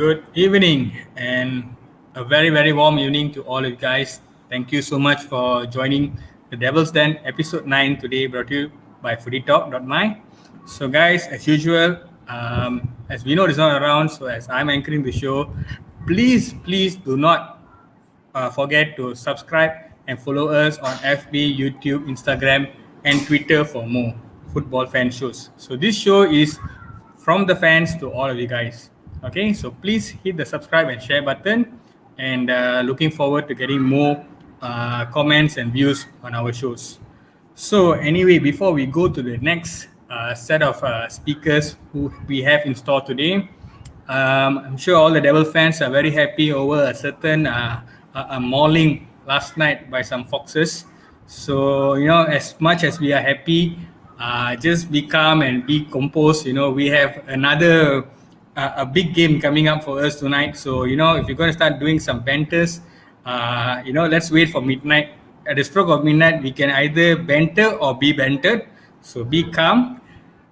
Good evening and a very, very warm evening to all of you guys. Thank you so much for joining the Devil's Den episode 9 today, brought to you by FOOTYtalk MY. So, guys, as usual, as we know is not around, so as I'm anchoring the show, please do not forget to subscribe and follow us on FB, YouTube, Instagram, and Twitter for more football fan shows. So this show is from the fans to all of you guys. Okay, so please hit the subscribe and share button, and looking forward to getting more comments and views on our shows. So anyway, before we go to the next set of speakers who we have in store today, I'm sure all the Devil fans are very happy over a certain mauling last night by some foxes. So, as much as we are happy, just be calm and be composed. We have another a big game coming up for us tonight. So, if you're going to start doing some banters, let's wait for midnight. At the stroke of midnight, we can either banter or be bantered. So be calm.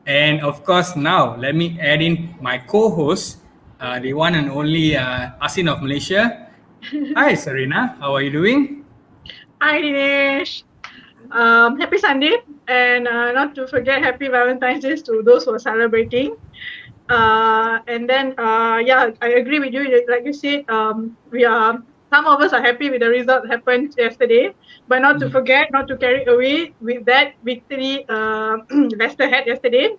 And of course, now let me add in my co-host, the one and only Asin of Malaysia. Hi, Serena. How are you doing? Hi, Dinesh. Happy Sunday. And not to forget, happy Valentine's Day to those who are celebrating. And then, I agree with you. Like you said, some of us are happy with the result that happened yesterday, but not to forget, not to carry away with that victory Leicester had yesterday.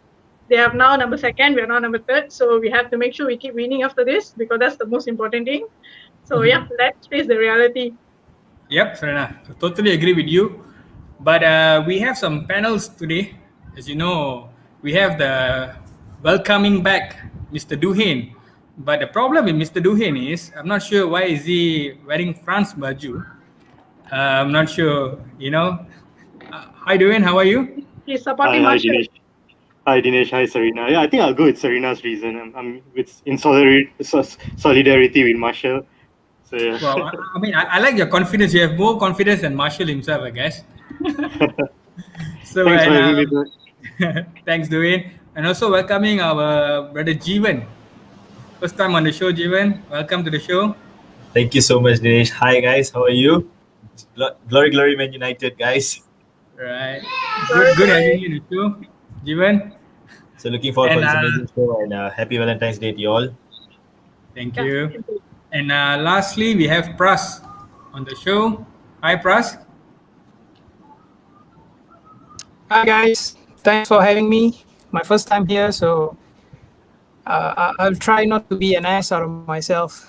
They are now number second, we are now number third, so we have to make sure we keep winning after this because that's the most important thing. So let's face the reality. Yep, Serena, I totally agree with you. But we have some panels today. As you know, we have the welcoming back Mr. Duhain. But the problem with Mr. Duhain is, I'm not sure why is he wearing France baju. I'm not sure, Hi Duhain, how are you? He's supporting Hi, Marshall. Dinesh. Hi, Dinesh. Hi, Serena. Yeah, I think I'll go with Serena's reason. I'm in solidarity with Marshall. So, yeah. Well, I like your confidence. You have more confidence than Marshall himself, I guess. So, Thanks for having me. thanks, Duhain. And also welcoming our brother Jeevan. First time on the show, Jeevan. Welcome to the show. Thank you so much, Dinesh. Hi, guys. How are you? Glory, Man United, guys. Right. Good having you on the show, Jeevan. So looking forward for this amazing show, and happy Valentine's Day to you all. Thank you. And lastly, we have Pras on the show. Hi, Pras. Hi guys, thanks for having me. My first time here, so I'll try not to be an ass out of myself.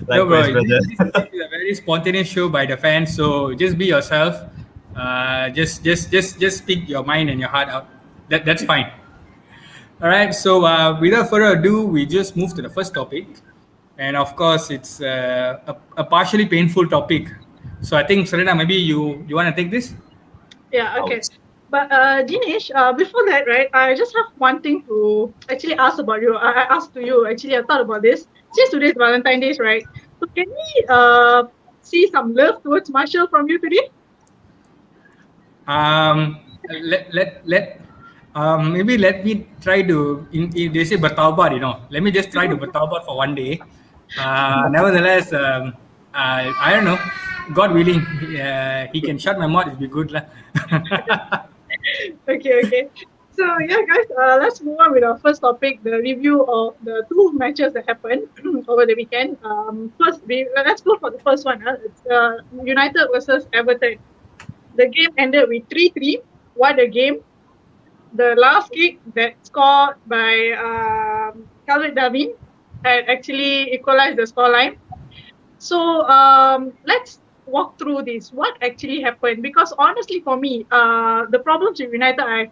Likewise, brother. This is a very spontaneous show by the fans, so just be yourself. Just speak your mind and your heart out. That's fine. All right. So without further ado, we just move to the first topic, and of course, it's a partially painful topic. So I think Serena, maybe you want to take this? Yeah. Okay. But Dinesh, before that, right, I just have one thing to actually ask about you. I asked to you, actually, I thought about this. Since today's Valentine's Day, right? So can we see some love towards Marshall from you today? Maybe let me try to, they say bertaubat, let me just try to bertaubat for one day. Nevertheless, I don't know, God willing, he can shut my mouth, it'll be good. Okay. So guys, let's move on with our first topic, the review of the two matches that happened over the weekend. First, let's go for the first one. It's United versus Everton. The game ended with 3-3. What a game. The last kick that scored by Calvert Darwin had actually equalized the scoreline. So let's walk through this. What actually happened? Because honestly, for me, the problems with United I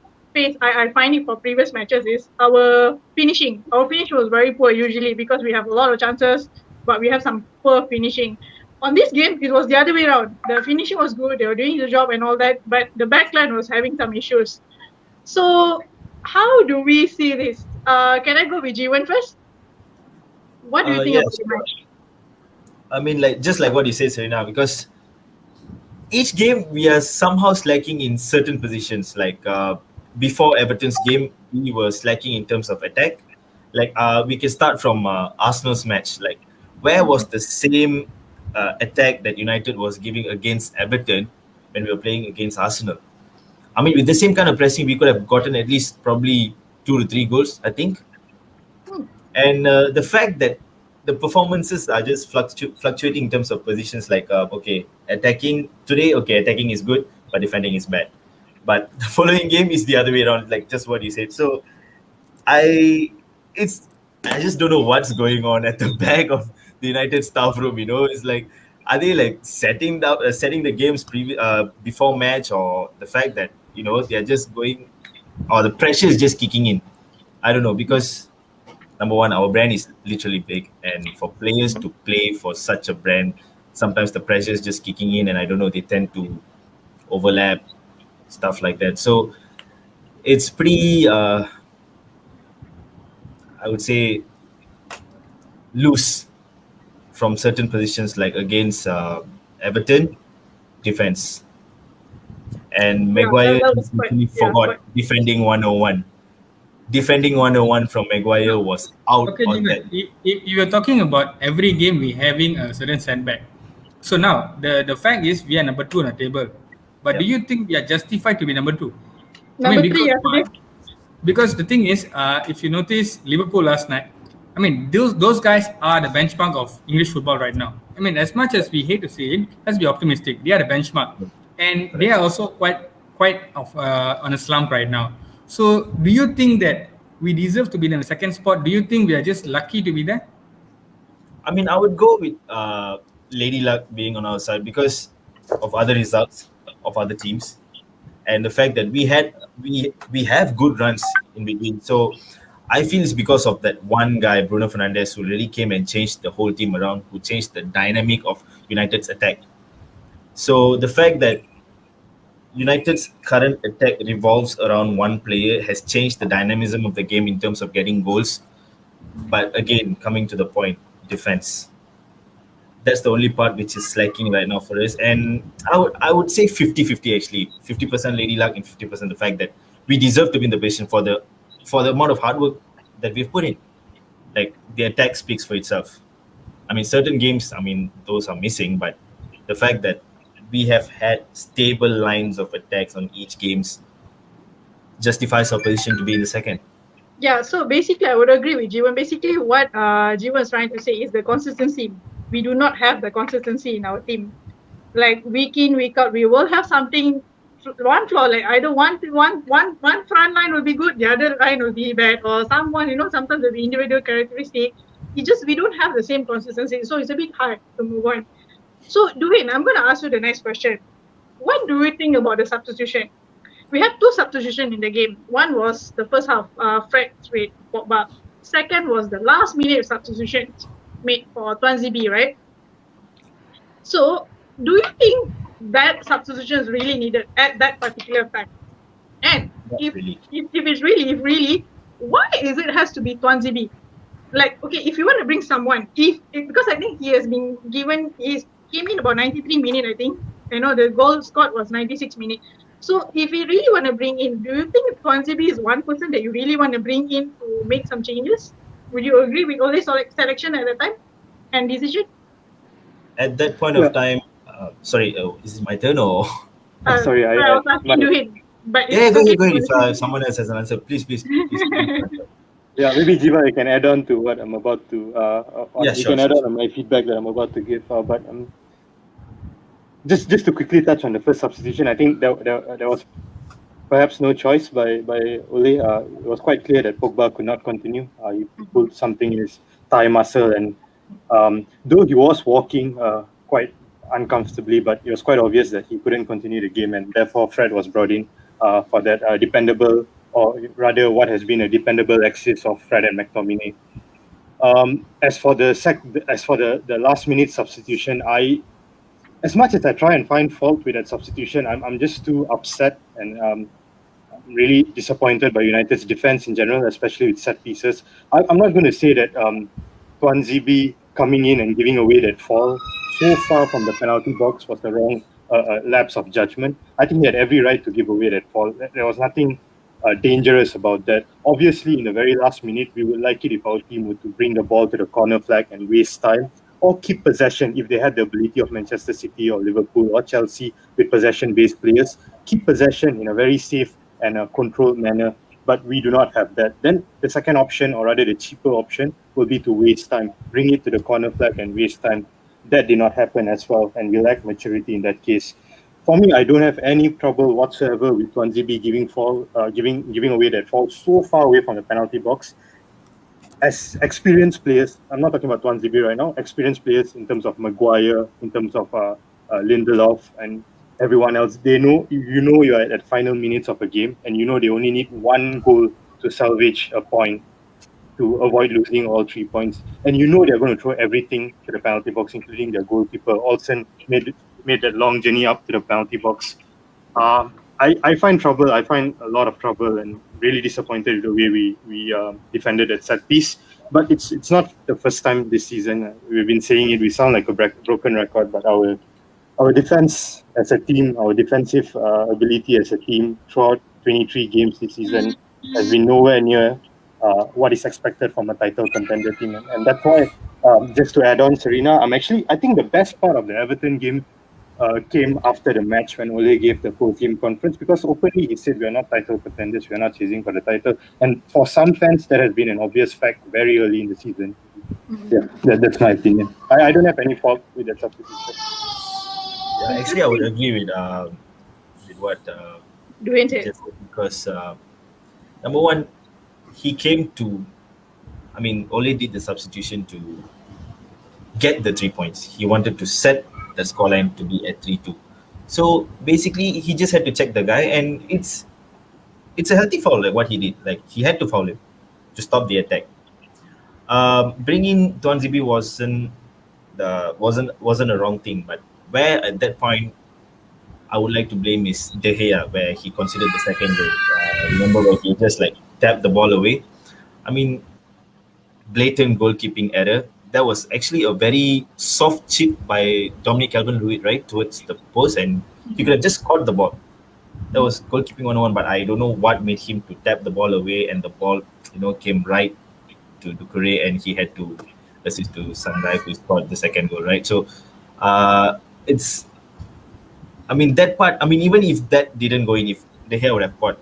find it for previous matches is our finishing. Our finish was very poor usually because we have a lot of chances, but we have some poor finishing. On this game, it was the other way around. The finishing was good, they were doing the job and all that, but the backline was having some issues. So how do we see this? Can I go with Jeevan first? What do you think about the match? I mean, just like what you said, Serena, because each game we are somehow slacking in certain positions. Like before Everton's game, we were slacking in terms of attack. Like we can start from Arsenal's match. Like where was the same attack that United was giving against Everton when we were playing against Arsenal? I mean, with the same kind of pressing, we could have gotten at least probably 2 to 3 goals, I think. And the fact that the performances are just fluctuating in terms of positions, like okay, attacking today, okay, attacking is good, but defending is bad. But the following game is the other way around, like just what you said. So I it's I just don't know what's going on at the back of the United staff room. It's like, are they like setting the games before match, or the fact that they're just going, or the pressure is just kicking in? I don't know, because number one, our brand is literally big, and for players to play for such a brand, sometimes the pressure is just kicking in, and I don't know, they tend to overlap, stuff like that. So it's pretty I would say loose from certain positions, like against Everton defense. And Yeah, Maguire that was just quite, literally yeah, forgot quite. defending 101. Defending 101 from Maguire was out Okay, on that. Jiman, if you are talking about every game we having a certain setback. So now the fact is we are number 2 on the table. But do Yep. you think we are justified to be number 2? I mean, Number three, because yesterday. why? Because the thing is, if you notice Liverpool last night, I mean, those guys are the benchmark of English football right now. I mean, as much as we hate to see it, let's be optimistic. They are the benchmark, and they Correct. are also quite of on a slump right now. So, do you think that we deserve to be in the second spot? Do you think we are just lucky to be there? I mean, I would go with Lady Luck being on our side because of other results of other teams, and the fact that we have good runs in between. So I feel it's because of that one guy, Bruno Fernandes, who really came and changed the whole team around, who changed the dynamic of United's attack. So the fact that United's current attack revolves around one player has changed the dynamism of the game in terms of getting goals. But again, coming to the point, defense. That's the only part which is slacking right now for us. And I would say 50-50 actually. 50% Lady Luck and 50% the fact that we deserve to be in the position for the amount of hard work that we've put in. Like the attack speaks for itself. I mean, certain games, I mean, those are missing, but the fact that we have had stable lines of attacks on each games justifies our position to be in the second. Yeah, so basically, I would agree with Jiwan. Basically, what Jiwan is trying to say is the consistency. We do not have the consistency in our team. Like week in, week out, we will have something, one flaw. Like either one front line will be good, the other line will be bad, or someone, sometimes there'll be individual characteristic. We don't have the same consistency, so it's a bit hard to move on. So, Duane, I'm going to ask you the next question. What do you think about the substitution? We had two substitutions in the game. One was the first half, Fred with Pogba. Second was the last minute substitution made for Tuanzebe, right? So, do you think that substitution is really needed at that particular time? And if it's really, why is it has to be Tuanzebe? Like, okay, if you want to bring someone, because I think he has been given, he came in about 93 minutes, I think. The goal scored was 96 minutes. So if you really want to bring in, do you think Clumsy is one person that you really want to bring in to make some changes? Would you agree with all this selection at the time and decision? At that point of time, sorry, is it my turn or? Sorry, I was asking you him. But Yeah, go ahead. If someone else has an answer, please. Yeah, maybe Jiva, I can add on to what I'm about to. You can add on my feedback that I'm about to give. But just to quickly touch on the first substitution, I think there was perhaps no choice by Ole. It was quite clear that Pogba could not continue. He pulled something in his thigh muscle, and though he was walking quite uncomfortably, but it was quite obvious that he couldn't continue the game, and therefore Fred was brought in for that dependable, or rather what has been a dependable axis of Fred and McTominay. As for the last minute substitution, as much as I try and find fault with that substitution, I'm just too upset and I'm really disappointed by United's defense in general, especially with set pieces. I'm not going to say that Tuanzebe coming in and giving away that fall so far from the penalty box was the wrong lapse of judgment. I think he had every right to give away that fall. There was nothing dangerous about that. Obviously, in the very last minute, we would like it if our team were to bring the ball to the corner flag and waste time, or keep possession if they had the ability of Manchester City or Liverpool or Chelsea with possession-based players. Keep possession in a very safe and a controlled manner, but we do not have that. Then the second option, or rather the cheaper option, will be to waste time, bring it to the corner flag and waste time. That did not happen as well, and we lack maturity in that case. For me, I don't have any trouble whatsoever with Clumsy giving away that ball so far away from the penalty box. As experienced players, I'm not talking about Clumsy right now. Experienced players in terms of Maguire, in terms of Lindelof, and everyone else, they know you're at final minutes of a game, and you know they only need one goal to salvage a point, to avoid losing all 3 points. And you know they're going to throw everything to the penalty box, including their goalkeeper. Olsen made that long journey up to the penalty box. I find trouble. I find a lot of trouble, and really disappointed with the way we defended that set piece. But it's not the first time this season. We've been saying it. We sound like a broken record, but our defense as a team, our defensive ability as a team throughout 23 games this season has been nowhere near what is expected from a title contender team. And that's why, just to add on, Serena, I think the best part of the Everton game came after the match when Ole gave the post-game conference, because openly he said we are not title contenders, we are not chasing for the title. And for some fans, that has been an obvious fact very early in the season. Yeah, that's my opinion. I don't have any fault with that substitution. Yeah, actually, I would agree with what Dwayne said. Because number one, he came to, Ole did the substitution to get the 3 points. He wanted to set the scoreline to be at 3-2. So basically, he just had to check the guy, and it's a healthy foul, like what he did. Like, he had to foul him to stop the attack. Bringing Tuan Zibi wasn't a wrong thing, but where at that point I would like to blame is De Gea, where he considered the second goal. Remember where he just tapped the ball away? Blatant goalkeeping error. That was actually a very soft chip by Dominic Calvert-Lewin, right, towards the post, and he could have just caught the ball. That was goalkeeping 101, but I don't know what made him to tap the ball away, and the ball, came right to Ducouré, and he had to assist to some guy who scored the second goal, right? So, that part, even if that didn't go in, if De Gea would have caught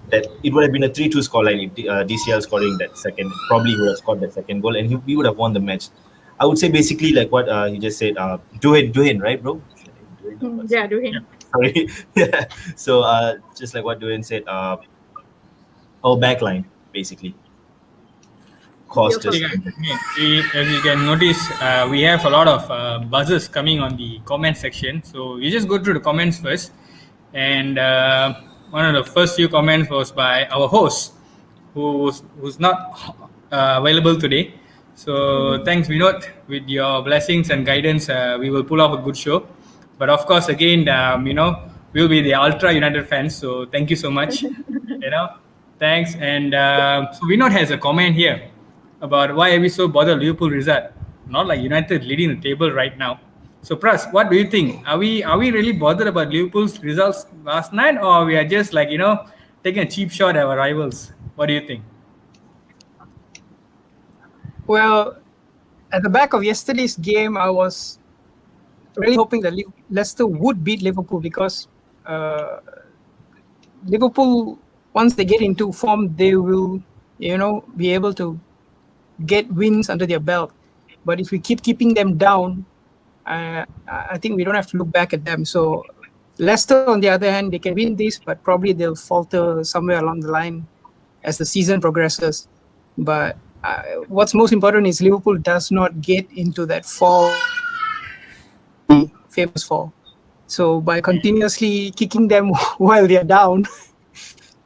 that, it would have been a 3-2 scoreline. If DCL scoring that second, probably would have scored that second goal, and we would have won the match. I would say basically like what he just said, Duhain, right, bro? Yeah, Duhain. Yeah, sorry. Yeah. So just like what Duhain said, our backline basically cost us. As you can notice, we have a lot of buzzers coming on the comment section. So we just go through the comments first. And one of the first few comments was by our host, who's not available today. So thanks, Vinod. With your blessings and guidance, we will pull off a good show. But of course, again, we'll be the Ultra United fans. So thank you so much. Thanks. And so Vinod has a comment here about why are we so bothered Liverpool result? Not like United leading the table right now. So Pras, what do you think? Are we really bothered about Liverpool's results last night, or we are just taking a cheap shot at our rivals? What do you think? Well, at the back of yesterday's game, I was really hoping that Leicester would beat Liverpool, because Liverpool, once they get into form, they will, be able to get wins under their belt. But if we keep keeping them down, I think we don't have to look back at them. So Leicester, on the other hand, they can win this, but probably they'll falter somewhere along the line as the season progresses. But what's most important is Liverpool does not get into that fall, famous fall. So by continuously kicking them while they're down,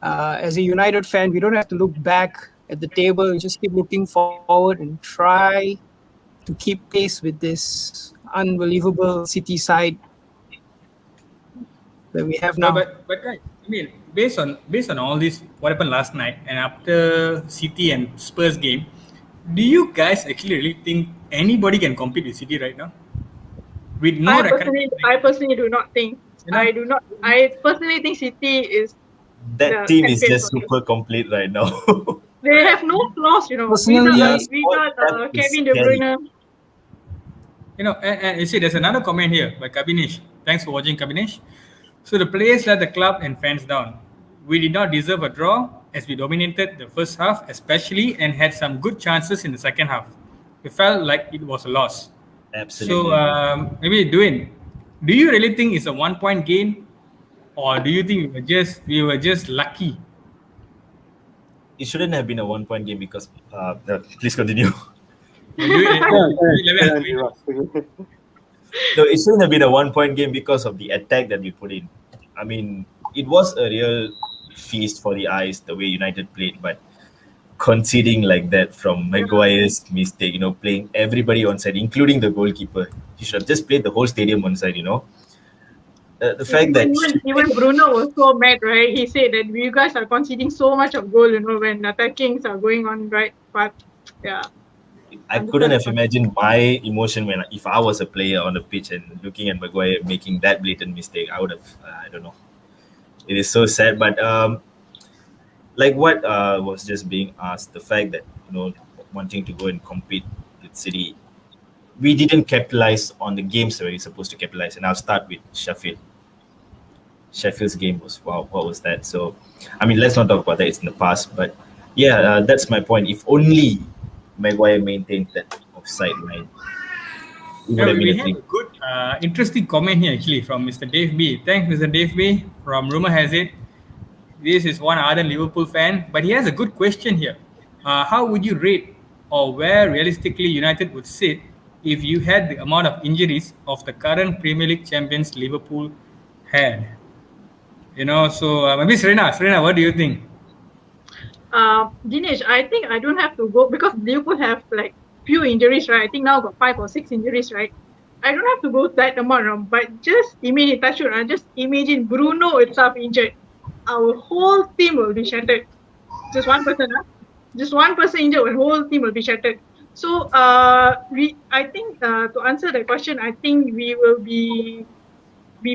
as a United fan, we don't have to look back at the table. We just keep looking forward and try to keep pace with this unbelievable City side that we have now. But guys, based on all this, what happened last night, and after City and Spurs game, do you guys actually really think anybody can compete with City right now? With no I personally do not think. I personally think City is that team is just super complete right now. They have no flaws, Personally, We got Kevin De scary. Bruyne. And you see, there's another comment here by Kabinish. Thanks for watching, Kabinish. So the players let the club and fans down. We did not deserve a draw as we dominated the first half, especially, and had some good chances in the second half. It felt like it was a loss. Absolutely. So maybe Dwayne, do you really think it's a 1 point gain, or do you think we were just lucky? It shouldn't have been a 1 point game because. Please continue. Do you- Yeah, do you- No, it shouldn't have been a 1 point game because of the attack that we put in. I mean, it was a real feast for the eyes the way United played, but conceding like that from Maguire's mistake, playing everybody on side, including the goalkeeper. He should have just played the whole stadium on side, The fact that Even Bruno was so mad, right? He said that you guys are conceding so much of goal, when attackings are going on, right? But yeah. I couldn't have imagined my emotion if I was a player on the pitch and looking at Maguire making that blatant mistake. I would have, I don't know. It is so sad, but like what was just being asked, the fact that wanting to go and compete with City, we didn't capitalize on the games that we were supposed to capitalize, and I'll start with Sheffield. Sheffield's game was wow. What was that? So, I mean, let's not talk about that. It's in the past, but yeah, that's my point. If only Maguire maintained that offside line, it would have we been a have thing. a good, interesting comment here actually from Mr. Dave B. Thanks, Mr. Dave B. From Rumor Has It, this is one ardent Liverpool fan, but he has a good question here. How would you rate or where realistically United would sit if you had the amount of injuries of the current Premier League champions Liverpool had? So maybe Serena, what do you think? Dinesh, I think I don't have to go because Liverpool have like few injuries, right? I think now got 5 or 6 injuries, right? I don't have to go that amount, but just imagine, just imagine Bruno itself injured. Our whole team will be shattered. Just one person, just one person injured, our whole team will be shattered. So I think to answer the question, I think we will be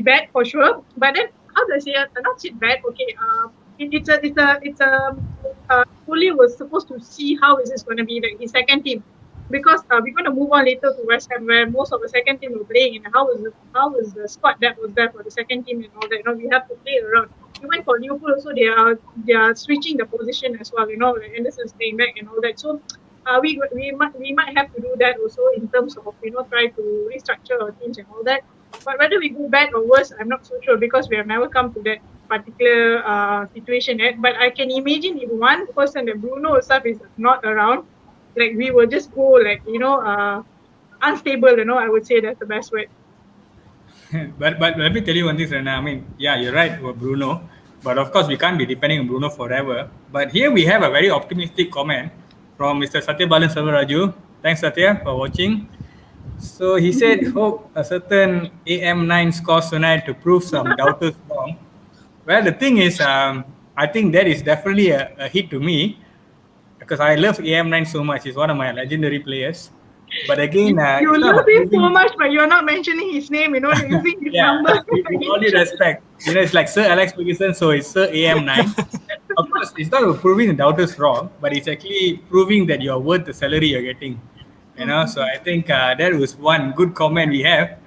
bad for sure. But then how do I say it? Not say bad. Okay. Fully was supposed to see how is this going to be like his second team, because we're going to move on later to West Ham where most of the second team were playing, and how is the squad that was there for the second team and all that. We have to play around. Even for Liverpool also, they are switching the position as well. Like Anderson's playing back and all that. So we might have to do that also in terms of try to restructure our teams and all that. But whether we go bad or worse, I'm not so sure because we have never come to that particular situation yet. But I can imagine if one person, that Bruno itself, is not around, like we will just go like unstable. I would say that's the best word. but let me tell you one thing, Serena. I mean, yeah, you're right about Bruno, but of course we can't be depending on Bruno forever. But here we have a very optimistic comment from Mr. Satya Balan Selvaraju. Thanks, Satya, for watching. So he said, hope a certain AM9 scores tonight to prove some doubters wrong. Well, the thing is, I think that is definitely a hit to me because I love AM9 so much. He's one of my legendary players. But again, you love him so much, but you're not mentioning his name. You're using his number. With all due respect, it's like Sir Alex Ferguson, so it's Sir AM9. Of course, it's not proving the doubters wrong, but it's actually proving that you're worth the salary you're getting. So I think that was one good comment we have.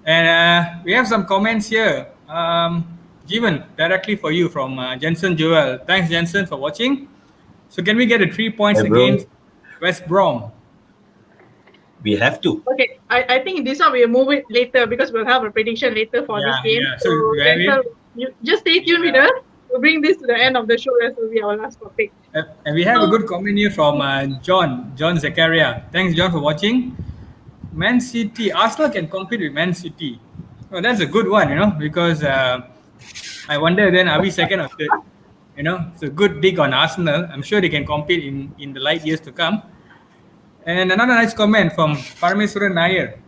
And we have some comments here. Given directly for you from Jensen Joel. Thanks, Jensen, for watching. So can we get the 3 points against West Brom? We have to. Okay, I think this one we'll move it later because we'll have a prediction later for this game. Yeah. So you just stay tuned with us. We'll bring this to the end of the show. That will be our last topic. And we have a good comment here from John Zakaria. Thanks, John, for watching. Man City, Arsenal can compete with Man City. Well, that's a good one, because I wonder then are we second or third? It's a good dig on Arsenal. I'm sure they can compete in the light years to come. And another nice comment from Parameswaran Nair.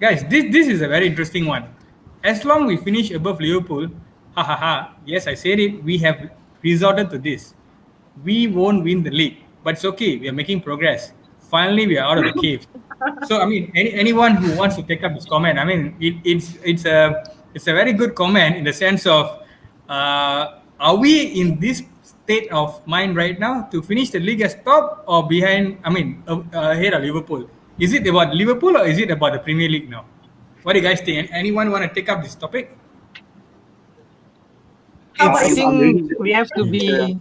Guys, this is a very interesting one. As long we finish above Liverpool, yes, I said it, we have resorted to this. We won't win the league, but it's okay. We are making progress. Finally, we are out of the cave. So, I mean, anyone who wants to take up this comment, I mean, it's a very good comment in the sense of are we in this state of mind right now to finish the league as top or behind? I mean, ahead of Liverpool. Is it about Liverpool or is it about the Premier League now? What do you guys think? Anyone want to take up this topic? I think really- we have to be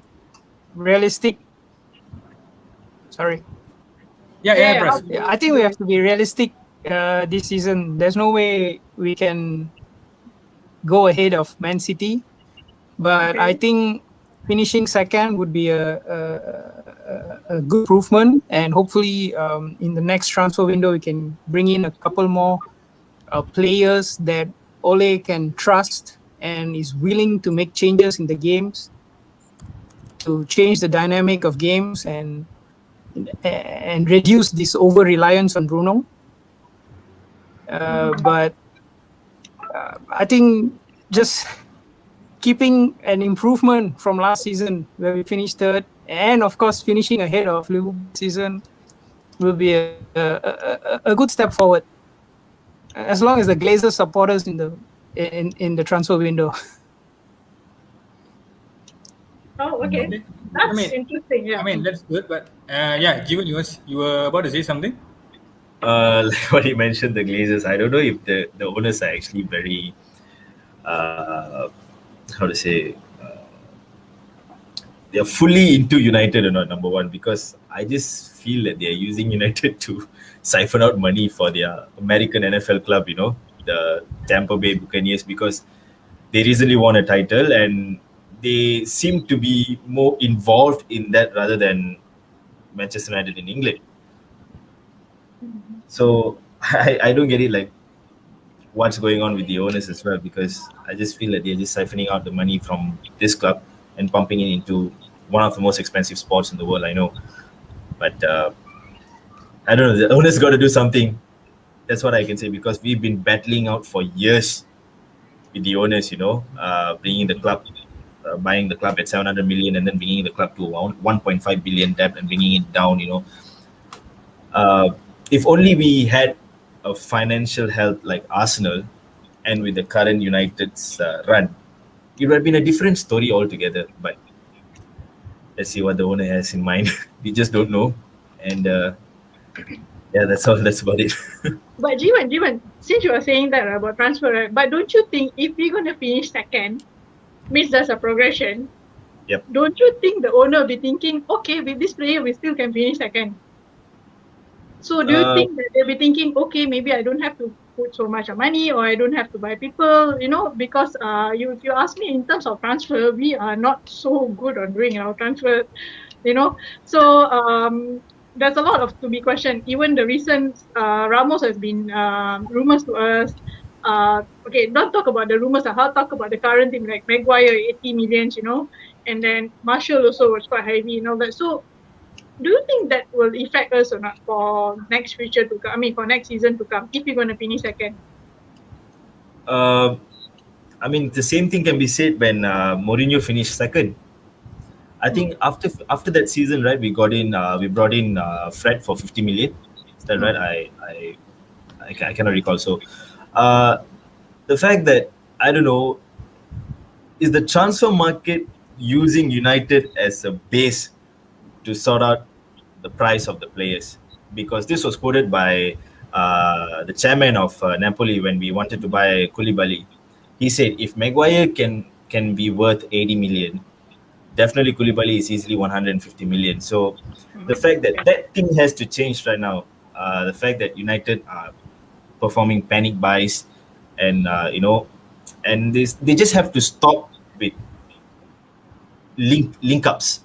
realistic. Sorry. Yeah, Pras. Yeah, I think we have to be realistic this season. There's no way we can go ahead of Man City, but I think finishing second would be a good improvement, and hopefully in the next transfer window we can bring in a couple more players that Ole can trust and is willing to make changes in the games to change the dynamic of games and reduce this over reliance on Bruno. But I think just keeping an improvement from last season where we finished third, and of course finishing ahead of Liverpool season will be a good step forward. As long as the Glazers support us in the transfer window. Oh, okay. That's interesting. Yeah. I mean, that's good, but yeah, Jeevan, you were about to say something? Like what you mentioned, the Glazers, I don't know if the owners are actually very, how to say, they're fully into United or not, number one, because I just feel that they're using United to siphon out money for their American NFL club, the Tampa Bay Buccaneers, because they recently won a title and they seem to be more involved in that rather than Manchester United in England. So I don't get it, like what's going on with the owners as well, because I just feel that they're just siphoning out the money from this club and pumping it into one of the most expensive sports in the world, I know. But I don't know, the owners got to do something. That's what I can say, because we've been battling out for years with the owners, bringing the club, buying the club at 700 million and then bringing the club to 1.5 billion debt and bringing it down, if only we had a financial health like Arsenal and with the current United's run, it would have been a different story altogether. But let's see what the owner has in mind. We just don't know. And yeah, that's all. That's about it. But Jeevan, since you are saying that about transfer, right, but don't you think if we're going to finish second, means there's a progression, Yep. Don't you think the owner will be thinking, okay, with this player, we still can finish second? So do you think that they'll be thinking, okay, maybe I don't have to put so much money or I don't have to buy people, because if you ask me in terms of transfer, we are not so good on doing our transfer, So there's a lot of to be questioned. Even the recent Ramos has been rumors to us. Okay, don't talk about the rumors. I'll talk about the current team like Maguire, 80 million, and then Marshall also was quite heavy and all that. So do you think that will affect us or not for next future to come? I mean, for next season to come, if we're going to finish second? I mean, the same thing can be said when Mourinho finished second. I think after that season, right, we brought in Fred for 50 million. Is that right? I cannot recall. So the fact that, I don't know, is the transfer market using United as a base to sort out the price of the players? Because this was quoted by the chairman of Napoli when we wanted to buy Koulibaly. He said if Maguire can be worth 80 million, definitely Koulibaly is easily 150 million. So the fact that thing has to change right now. The fact that United are performing panic buys, and and they just have to stop with link ups.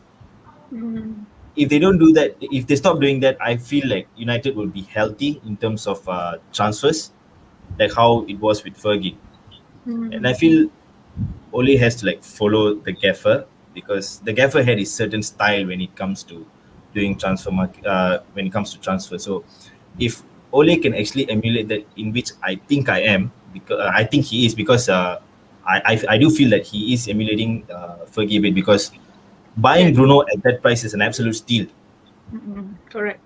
If they don't do that, if they stop doing that, I feel like United will be healthy in terms of transfers, like how it was with Fergie. And I feel Ole has to follow the gaffer, because the gaffer had a certain style when it comes to doing when it comes to transfer. So if Ole can actually emulate that, in which I think I am, because I think he is, because I do feel that he is emulating Fergie a bit, because buying Bruno at that price is an absolute steal. Correct.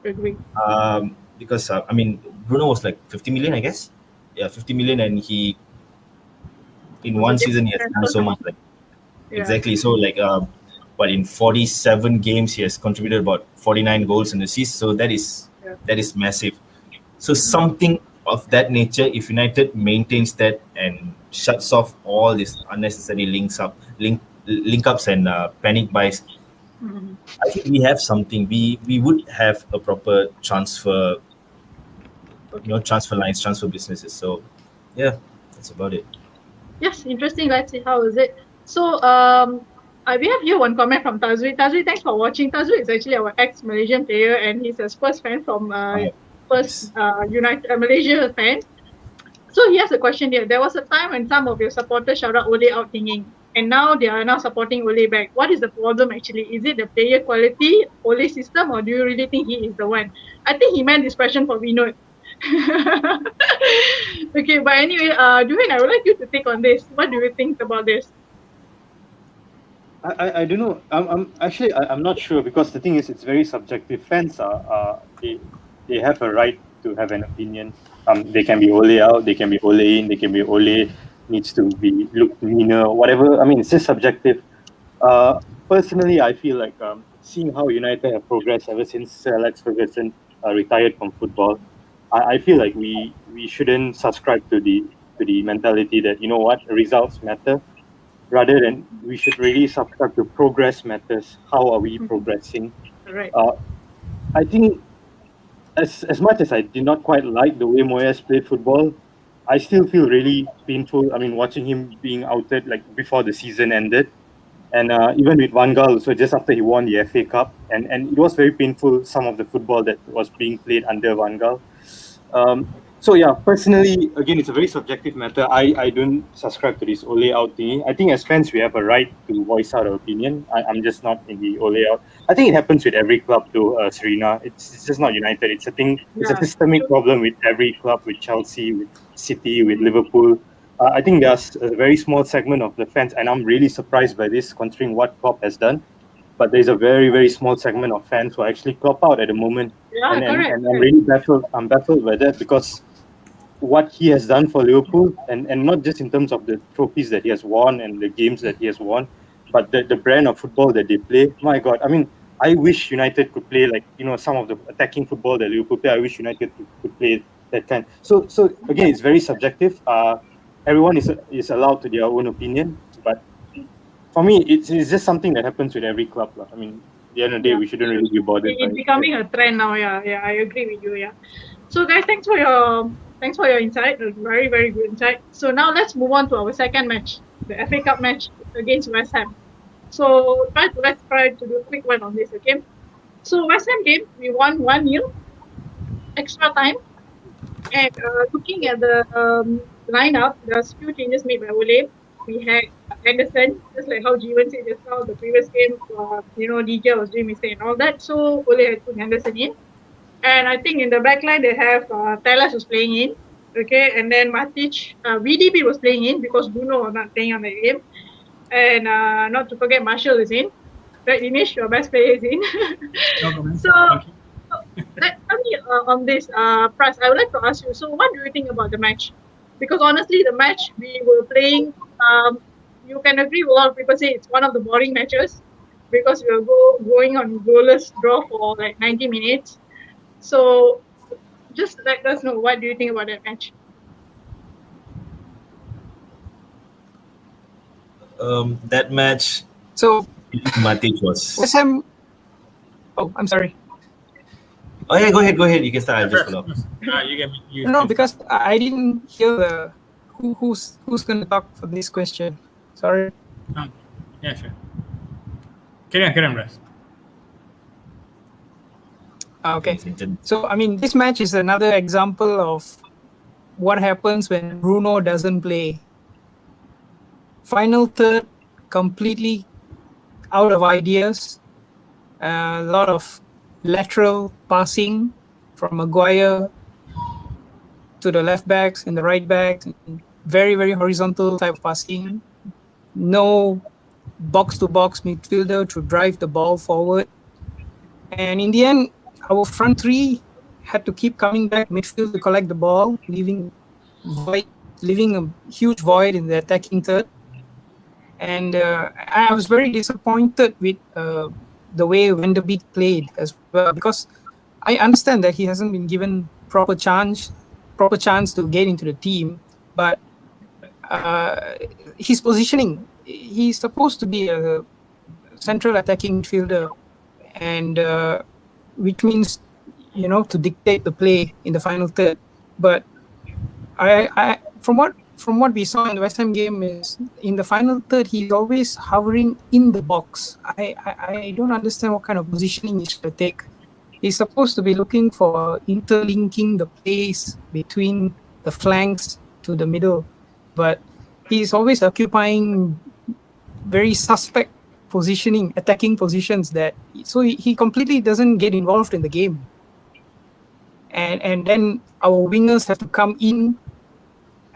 Agree. Because I mean, Bruno was like 50 million, I guess. Yeah, 50 million, and he in one season he has done so much. Exactly. So like in 47 games he has contributed about 49 goals and assists. So that is massive. So something of that nature, if United maintains that and shuts off all these unnecessary link ups and panic buys, I think we have something. We would have a proper transfer, transfer lines, transfer businesses. So yeah, that's about it. Yes, interesting. Let's see how is it. So we have here one comment from Tazri. Tazri, thanks for watching. Tazri is actually our ex-Malaysian player, and he's a Spurs fan from Spurs United Malaysia fan. So he has a question here. There was a time when some of your supporters shouted Ole out hanging, and now they are now supporting Ole back. What is the problem actually? Is it the player quality, Ole system, or do you really think he is the one? I think he meant this question for Vinod. Okay, but anyway, Juhin, I would like you to take on this. What do you think about this? I don't know. I'm not sure, because the thing is, it's very subjective. Fans they have a right to have an opinion. They can be Ole out, they can be Ole in, they can be Ole needs to be look meaner, whatever. I mean, it's just subjective. Personally, I feel like seeing how United have progressed ever since Sir Alex Ferguson retired from football, I feel like we shouldn't subscribe to the mentality that, you know what, results matter, rather than we should really subscribe to progress matters. How are we progressing? Right. I think as much as I did not quite like the way Moyes played football, I still feel really painful. I mean, watching him being outed like before the season ended, and even with Van Gaal, so just after he won the FA Cup, and it was very painful, some of the football that was being played under Van Gaal. So yeah, personally, again, it's a very subjective matter. I don't subscribe to this Ole out thingy. I think as fans, we have a right to voice out our opinion. I'm just not in the Ole out. I think it happens with every club though, Serena. It's just not United. It's a thing. It's a systemic problem with every club, with Chelsea, with City, with Liverpool. I think there's a very small segment of the fans, and I'm really surprised by this, considering what Klopp has done. But there's a very, very small segment of fans who actually Klopp out at the moment. Yeah, correct. And I'm really baffled. I'm baffled by that, because what he has done for Liverpool, and not just in terms of the trophies that he has won and the games that he has won, but the brand of football that they play. My God, I mean, I wish United could play like, some of the attacking football that Liverpool play. I wish United could play that kind. So again, it's very subjective. Everyone is allowed to their own opinion, but for me, it's just something that happens with every club. I mean, at the end of the day, we shouldn't really be bothered. It's becoming a trend now. Yeah, I agree with you. Yeah. So guys, thanks for your insight. Very, very good insight. So now let's move on to our second match, the FA Cup match against West Ham. So let's try to do a quick one on this, okay? So West Ham game, we won 1-0, extra time. And looking at the lineup, there's a few changes made by Ole. We had Henderson, just like how Jeevan said just now, the previous game, DJ was doing mistake and all that. So Ole had put Henderson in. And I think in the back line, they have Teles was playing in. Okay, and then Matic, VDB was playing in because Bruno was not playing on the game. And not to forget, Marshall is in. Right, Dinesh, your best player is in. So, tell me on this, Pras, I would like to ask you, so what do you think about the match? Because honestly, the match we were playing, you can agree with a lot of people say it's one of the boring matches because we were going on goalless draw for like 90 minutes. So just let us know, what do you think about that match? That match. So Matic was. West Ham. Oh, I'm sorry. Oh yeah, go ahead. You can start. I'll just follow up. No, because I didn't hear who's going to talk for this question. Sorry. Yeah, sure. Carry on, Russ. Okay. So, I mean, this match is another example of what happens when Bruno doesn't play. Final third, completely out of ideas. A lot of lateral passing from Maguire to the left backs and the right backs. Very, very horizontal type of passing. No box-to-box midfielder to drive the ball forward. And in the end, our front three had to keep coming back midfield to collect the ball, leaving a huge void in the attacking third. And I was very disappointed with the way Van de Beek played as well, because I understand that he hasn't been given proper chance to get into the team, but his positioning, he's supposed to be a central attacking midfielder, and which means, you know, to dictate the play in the final third. But I from what we saw in the West Ham game is in the final third he's always hovering in the box. I don't understand what kind of positioning he should take. He's supposed to be looking for interlinking the plays between the flanks to the middle, but he's always occupying very suspect positioning, attacking positions that so he completely doesn't get involved in the game. And then our wingers have to come in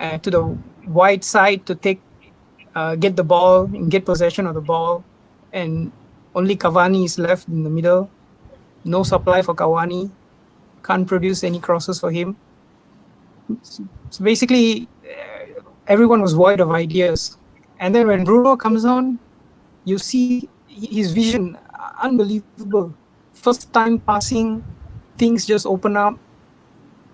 to the wide side to get the ball and get possession of the ball, and only Cavani is left in the middle. No supply for Cavani, can't produce any crosses for him. So basically, everyone was void of ideas. And then when Bruno comes on, you see his vision, unbelievable. First time passing, things just open up.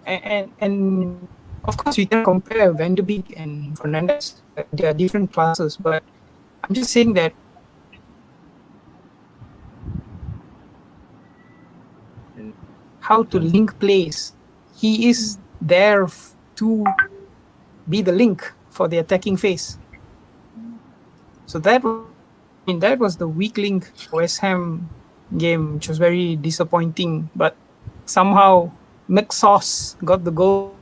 And of course, we can compare Van de Beek and Fernandes. They are different classes, but I'm just saying that how to link plays. He is there to be the link for the attacking phase. So that was the weak link West Ham game, which was very disappointing. But somehow McSauce got the goal.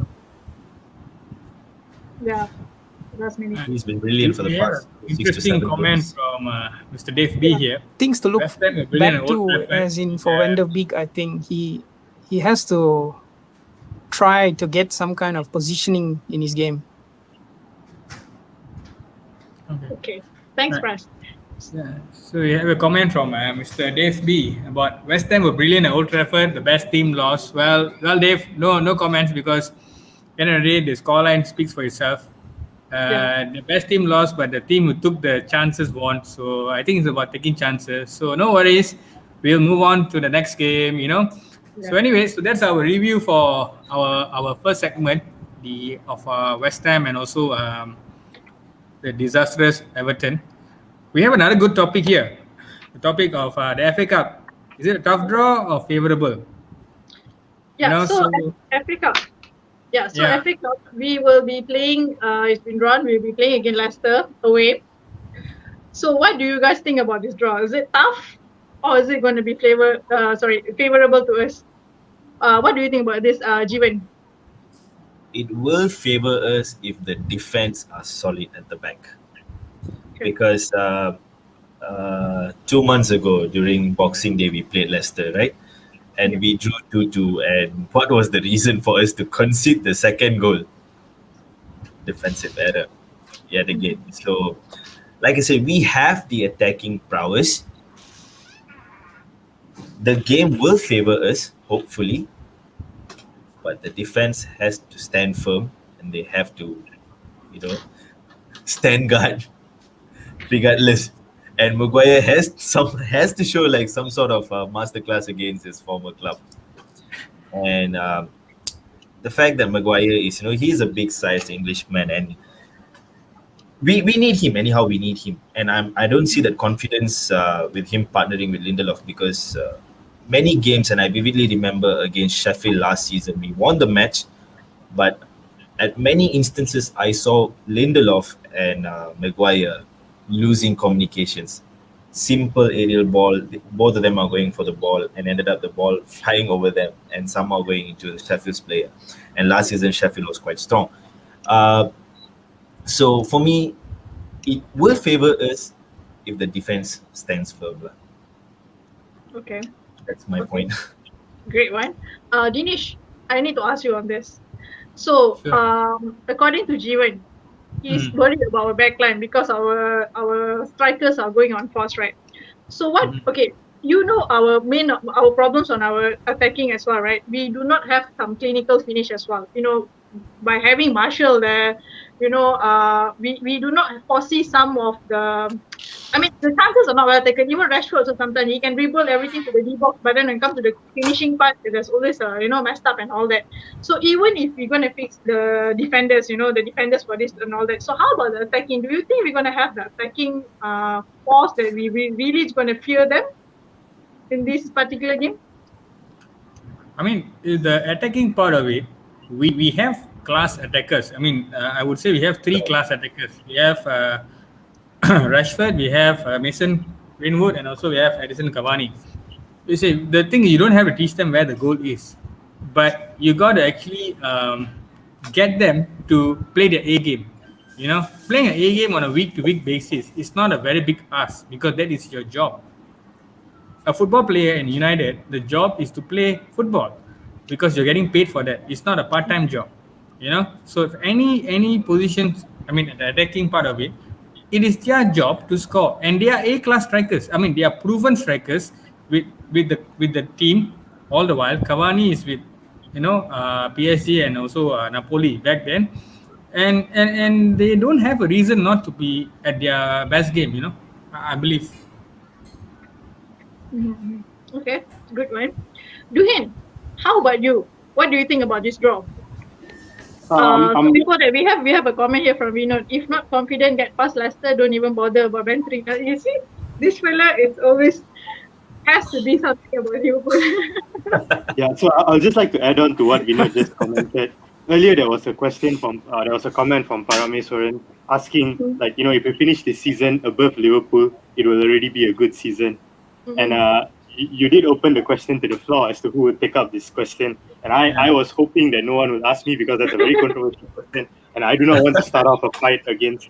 Yeah, last minute. He's been brilliant for the past 6 to 7 Interesting comment games. from Mr. Dave B here. Things to look West Ham are brilliant back at Old to, Trafford. as in for Van de Beek, I think he has to try to get some kind of positioning in his game. Okay, thanks, Right. Prash. Yeah. So we have a comment from Mr. Dave B about West Ham were brilliant at Old Trafford. The best team lost. Well, Dave, no comments, because at the end of the day, the scoreline speaks for itself. The best team lost, but the team who took the chances won. So I think it's about taking chances. So no worries. We'll move on to the next game. So anyway, so that's our review for our first segment, of West Ham, and also the disastrous Everton. We have another good topic here. The topic of the FA Cup. Is it a tough draw or favorable? Yeah, FA Cup. Yeah, so FA Cup, we will be playing, it's been drawn, we'll be playing against Leicester away. So what do you guys think about this draw? Is it tough, or is it going to be favorable to us? What do you think about this, Jeevan? It will favor us if the defense are solid at the back. Because 2 months ago during Boxing Day we played Leicester, right? And we drew 2-2. And what was the reason for us to concede the second goal? Defensive error yet again. So, like I said, we have the attacking prowess. The game will favor us, hopefully, but the defense has to stand firm, and they have to, stand guard regardless. And Maguire has to show like some sort of masterclass against his former club. And the fact that Maguire is, he's a big-sized Englishman, and we need him anyhow. We need him, and I don't see that confidence with him partnering with Lindelof, because many games, and I vividly remember against Sheffield last season, we won the match, but at many instances I saw Lindelof and Maguire losing communications. Simple aerial ball, both of them are going for the ball, and ended up the ball flying over them and somehow going into the Sheffield's player. And last season Sheffield was quite strong. So for me, it will favor us if the defense stands firm. Okay. That's my point. Great one. Dinesh, I need to ask you on this. So, according to Jeevan, he's worried about our backline because our strikers are going on force, right? So what? Okay, our problems on our attacking as well, right? We do not have some clinical finish as well. By having Marshall there, we do not foresee some of the. I mean, the chances are not well taken. Even Rashford, so sometimes he can dribble everything to the D box, but then when it comes to the finishing part, there's always messed up and all that. So even if we're gonna fix the defenders, the defenders for this and all that. So how about the attacking? Do you think we're gonna have the attacking force that we really is gonna fear them in this particular game? I mean, the attacking part of it, we have class attackers. I mean, I would say we have three class attackers. We have Rashford, we have Mason Greenwood, and also we have Edison Cavani. You see, the thing is, you don't have to teach them where the goal is, but you got to actually get them to play the A game. Playing an A game on a week-to-week basis is not a very big ask because that is your job. A football player in United, the job is to play football because you're getting paid for that. It's not a part-time job, So if any positions, I mean, the attacking part of it, it is their job to score, and they are A-class strikers. I mean, they are proven strikers with the team all the while. Cavani is with PSG and also Napoli back then, and they don't have a reason not to be at their best game. I believe. Mm-hmm. Okay, good one. Duhin, how about you? What do you think about this draw? So before that, we have a comment here from Vinod. If not confident, get past Leicester, don't even bother about entering. You see, this fella is always has to be something about Liverpool. Yeah, so I'll just like to add on to what Vinod just commented. Earlier, there was a comment from Parameswaran asking, like, if we finish this season above Liverpool, it will already be a good season. Mm-hmm. And you did open the question to the floor as to who would take up this question. And I was hoping that no one would ask me because that's a very controversial question. And I do not want to start off a fight against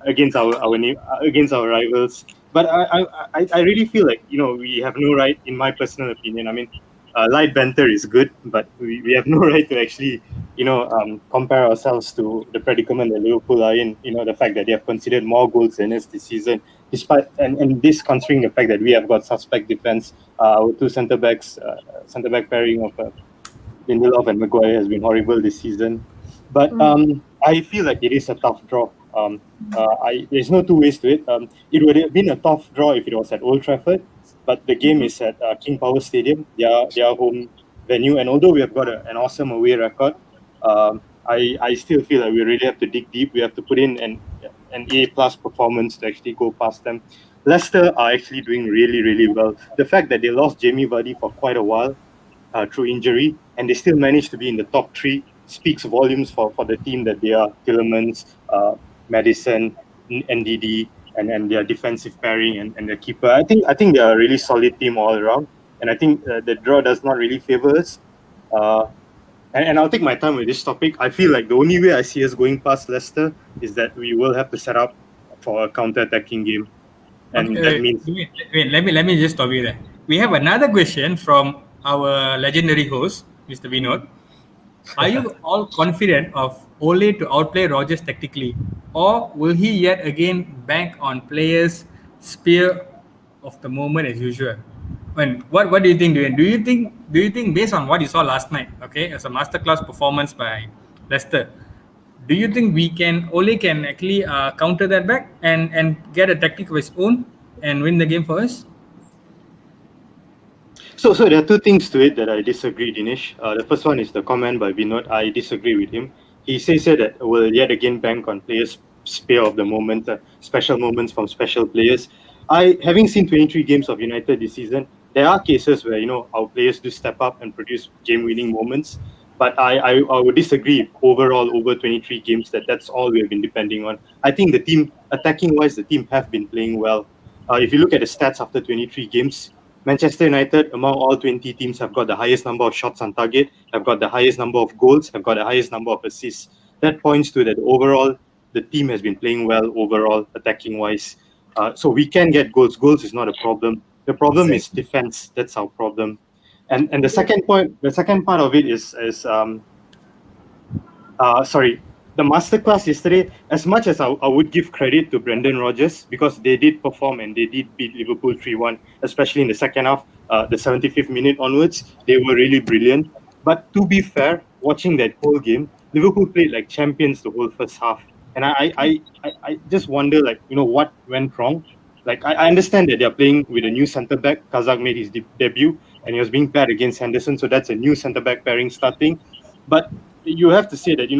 against our rivals. But I really feel like, we have no right, in my personal opinion. I mean, light banter is good, but we have no right to actually, compare ourselves to the predicament that Liverpool are in. The fact that they have conceded more goals than us this season, despite and this considering the fact that we have got suspect defense. Our two centre back pairing of Lindelof and Maguire has been horrible this season. But I feel like it is a tough draw. There's no two ways to it. It would have been a tough draw if it was at Old Trafford, but the game is at King Power Stadium, their home venue. And although we have got an awesome away record, I still feel like we really have to dig deep. We have to put in an A+ performance to actually go past them. Leicester are actually doing really, really well. The fact that they lost Jamie Vardy for quite a while through injury, and they still managed to be in the top three, speaks volumes for the team that they are. Tielemans, Maddison, NDD, and their defensive pairing and the keeper. I think they are a really solid team all around, and I think the draw does not really favor us. And I'll take my time with this topic. I feel like the only way I see us going past Leicester is that we will have to set up for a counter-attacking game, and that means. Wait, let me just stop you there. We have another question from our legendary host, Mr. Vinod. Are you all confident of Ole to outplay Rodgers tactically, or will he yet again bank on players' spear of the moment as usual? What do you think, Duane? Do you think based on what you saw last night, okay, as a masterclass performance by Leicester, do you think Ole can actually counter that back and get a tactic of his own and win the game for us? So there are two things to it that I disagree, Dinesh. The first one is the comment by Vinod. I disagree with him. He says that we'll yet again bank on players' spear of the moment, special moments from special players. Having seen 23 games of United this season, there are cases where our players do step up and produce game-winning moments. But I would disagree overall over 23 games that's all we have been depending on. I think the team, attacking-wise, the team have been playing well. If you look at the stats after 23 games, Manchester United, among all 20 teams, have got the highest number of shots on target, have got the highest number of goals, have got the highest number of assists. That points to that overall, the team has been playing well overall, attacking-wise. So we can get goals. Goals is not a problem. The problem is defense. That's our problem. And the second part of it is the masterclass yesterday, as much as I would give credit to Brendan Rodgers because they did perform and they did beat Liverpool 3-1, especially in the second half, the 75th minute onwards, they were really brilliant. But to be fair, watching that whole game, Liverpool played like champions the whole first half, and I just wonder, like, what went wrong. Like, I understand that they're playing with a new centre back. Kazak made his debut, and he was being paired against Henderson, so that's a new centre back pairing starting. But you have to say that,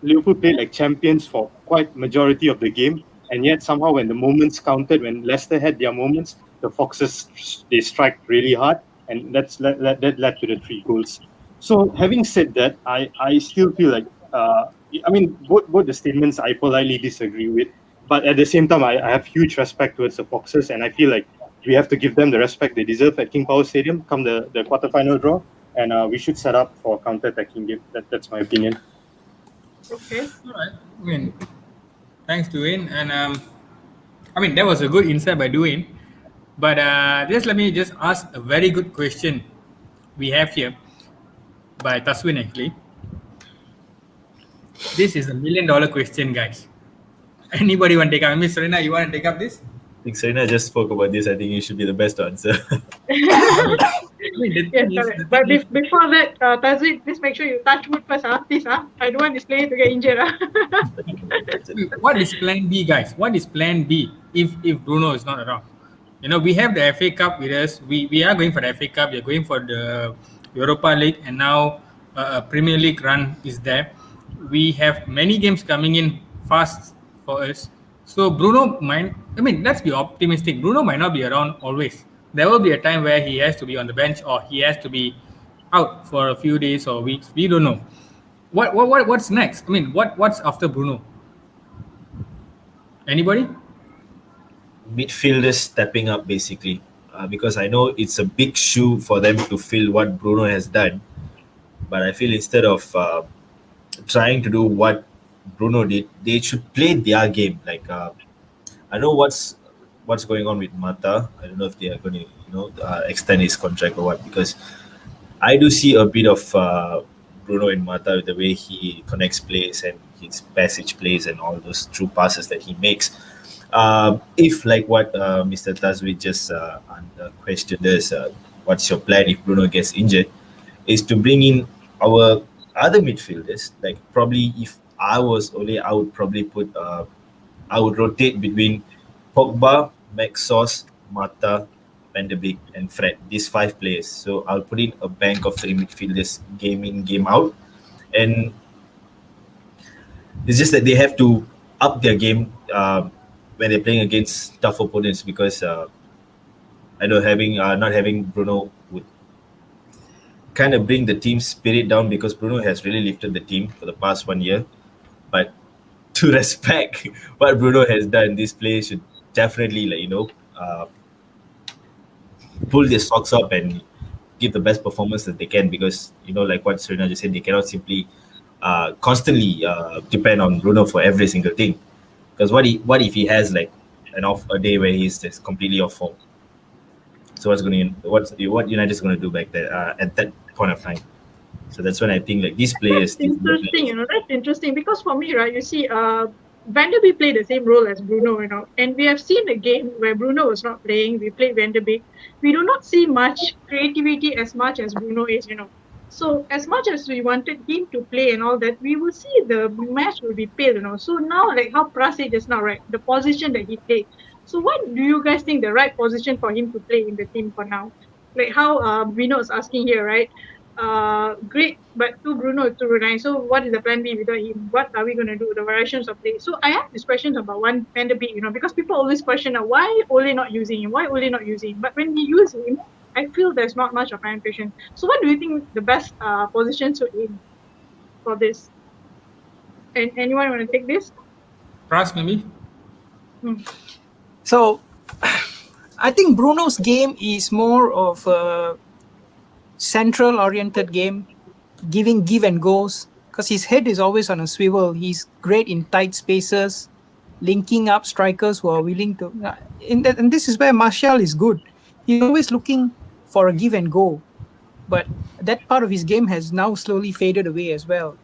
Liverpool played like champions for quite majority of the game, and yet somehow when the moments counted, when Leicester had their moments, the Foxes, they strike really hard, and that led to the 3 goals. So having said that, I still feel like I mean, both the statements I politely disagree with, but at the same time I have huge respect towards the Foxes, and I feel like we have to give them the respect they deserve at King Power Stadium come the quarterfinal draw, and we should set up for a counter-attacking game. That's my opinion. Okay. All right. I mean, thanks, Dwayne. And I mean, that was a good insight by Dwayne. But just let me just ask a very good question we have here by Taswin, actually. This is $1 million question, guys. Anybody want to take up? Miss Serena, you want to take up this? I think Serena just spoke about this. I think you should be the best to answer. Yes, correct. But before that, Tazwin, please make sure you touch wood first, please. I don't want this player to get injured. What is plan B, guys? What is plan B if Bruno is not around? We have the FA Cup with us. We are going for the FA Cup. We are going for the Europa League, and now Premier League run is there. We have many games coming in fast for us. So Bruno might, let's be optimistic. Bruno might not be around always. There will be a time where he has to be on the bench or he has to be out for a few days or weeks. We don't know. What's next? What's after Bruno? Anybody? Midfielders stepping up, basically, because I know it's a big shoe for them to fill what Bruno has done. But I feel instead of trying to do what Bruno did, they should play their game. Like, I know what's going on with Mata. I don't know if they are going to extend his contract or what, because I do see a bit of Bruno in Mata with the way he connects plays and his passage plays and all those true passes that he makes. If, like what Mr. Tazwi just questioned us, what's your plan if Bruno gets injured, is to bring in our other midfielders. Like, probably if I was Ole, I would probably I would rotate between Pogba, Maxos, Mata, Van de Beek, and Fred. These 5 players. So I'll put in a bank of 3 midfielders, game in, game out. And it's just that they have to up their game when they're playing against tough opponents, because I know not having Bruno would kind of bring the team's spirit down, because Bruno has really lifted the team for the past 1 year. But to respect what Bruno has done, these players should definitely pull their socks up and give the best performance that they can, because like what Serena just said, they cannot simply constantly depend on Bruno for every single thing. Because what if he has like a day where he's just completely off form? So what United's going to do back there at that point of time? So that's when I think like these players. That's interesting. That's interesting, because for me, right, you see, Van der Beek played the same role as Bruno, and we have seen a game where Bruno was not playing. We played Van der Beek. We do not see much creativity as much as Bruno is, So as much as we wanted him to play and all that, we will see the match will be pale, So now, like how Pras said just now, right, the position that he played. So what do you guys think the right position for him to play in the team for now? Like how Vino is asking here, right? Great, but to Bruno, to Brunei. So what is the plan B without him? What are we going to do? The variations of play. So I have these questions about one Van der Beek, because people always question why Ole not using him? Why Ole not using him? But when we use him, I feel there's not much of penetration. So what do you think the best position to aim for this? And anyone want to take this? Pras, maybe? So I think Bruno's game is more of a central oriented game, giving give and goes, because his head is always on a swivel. He's great in tight spaces, linking up strikers who are willing to and this is where Martial is good. He's always looking for a give and go, but that part of his game has now slowly faded away as well.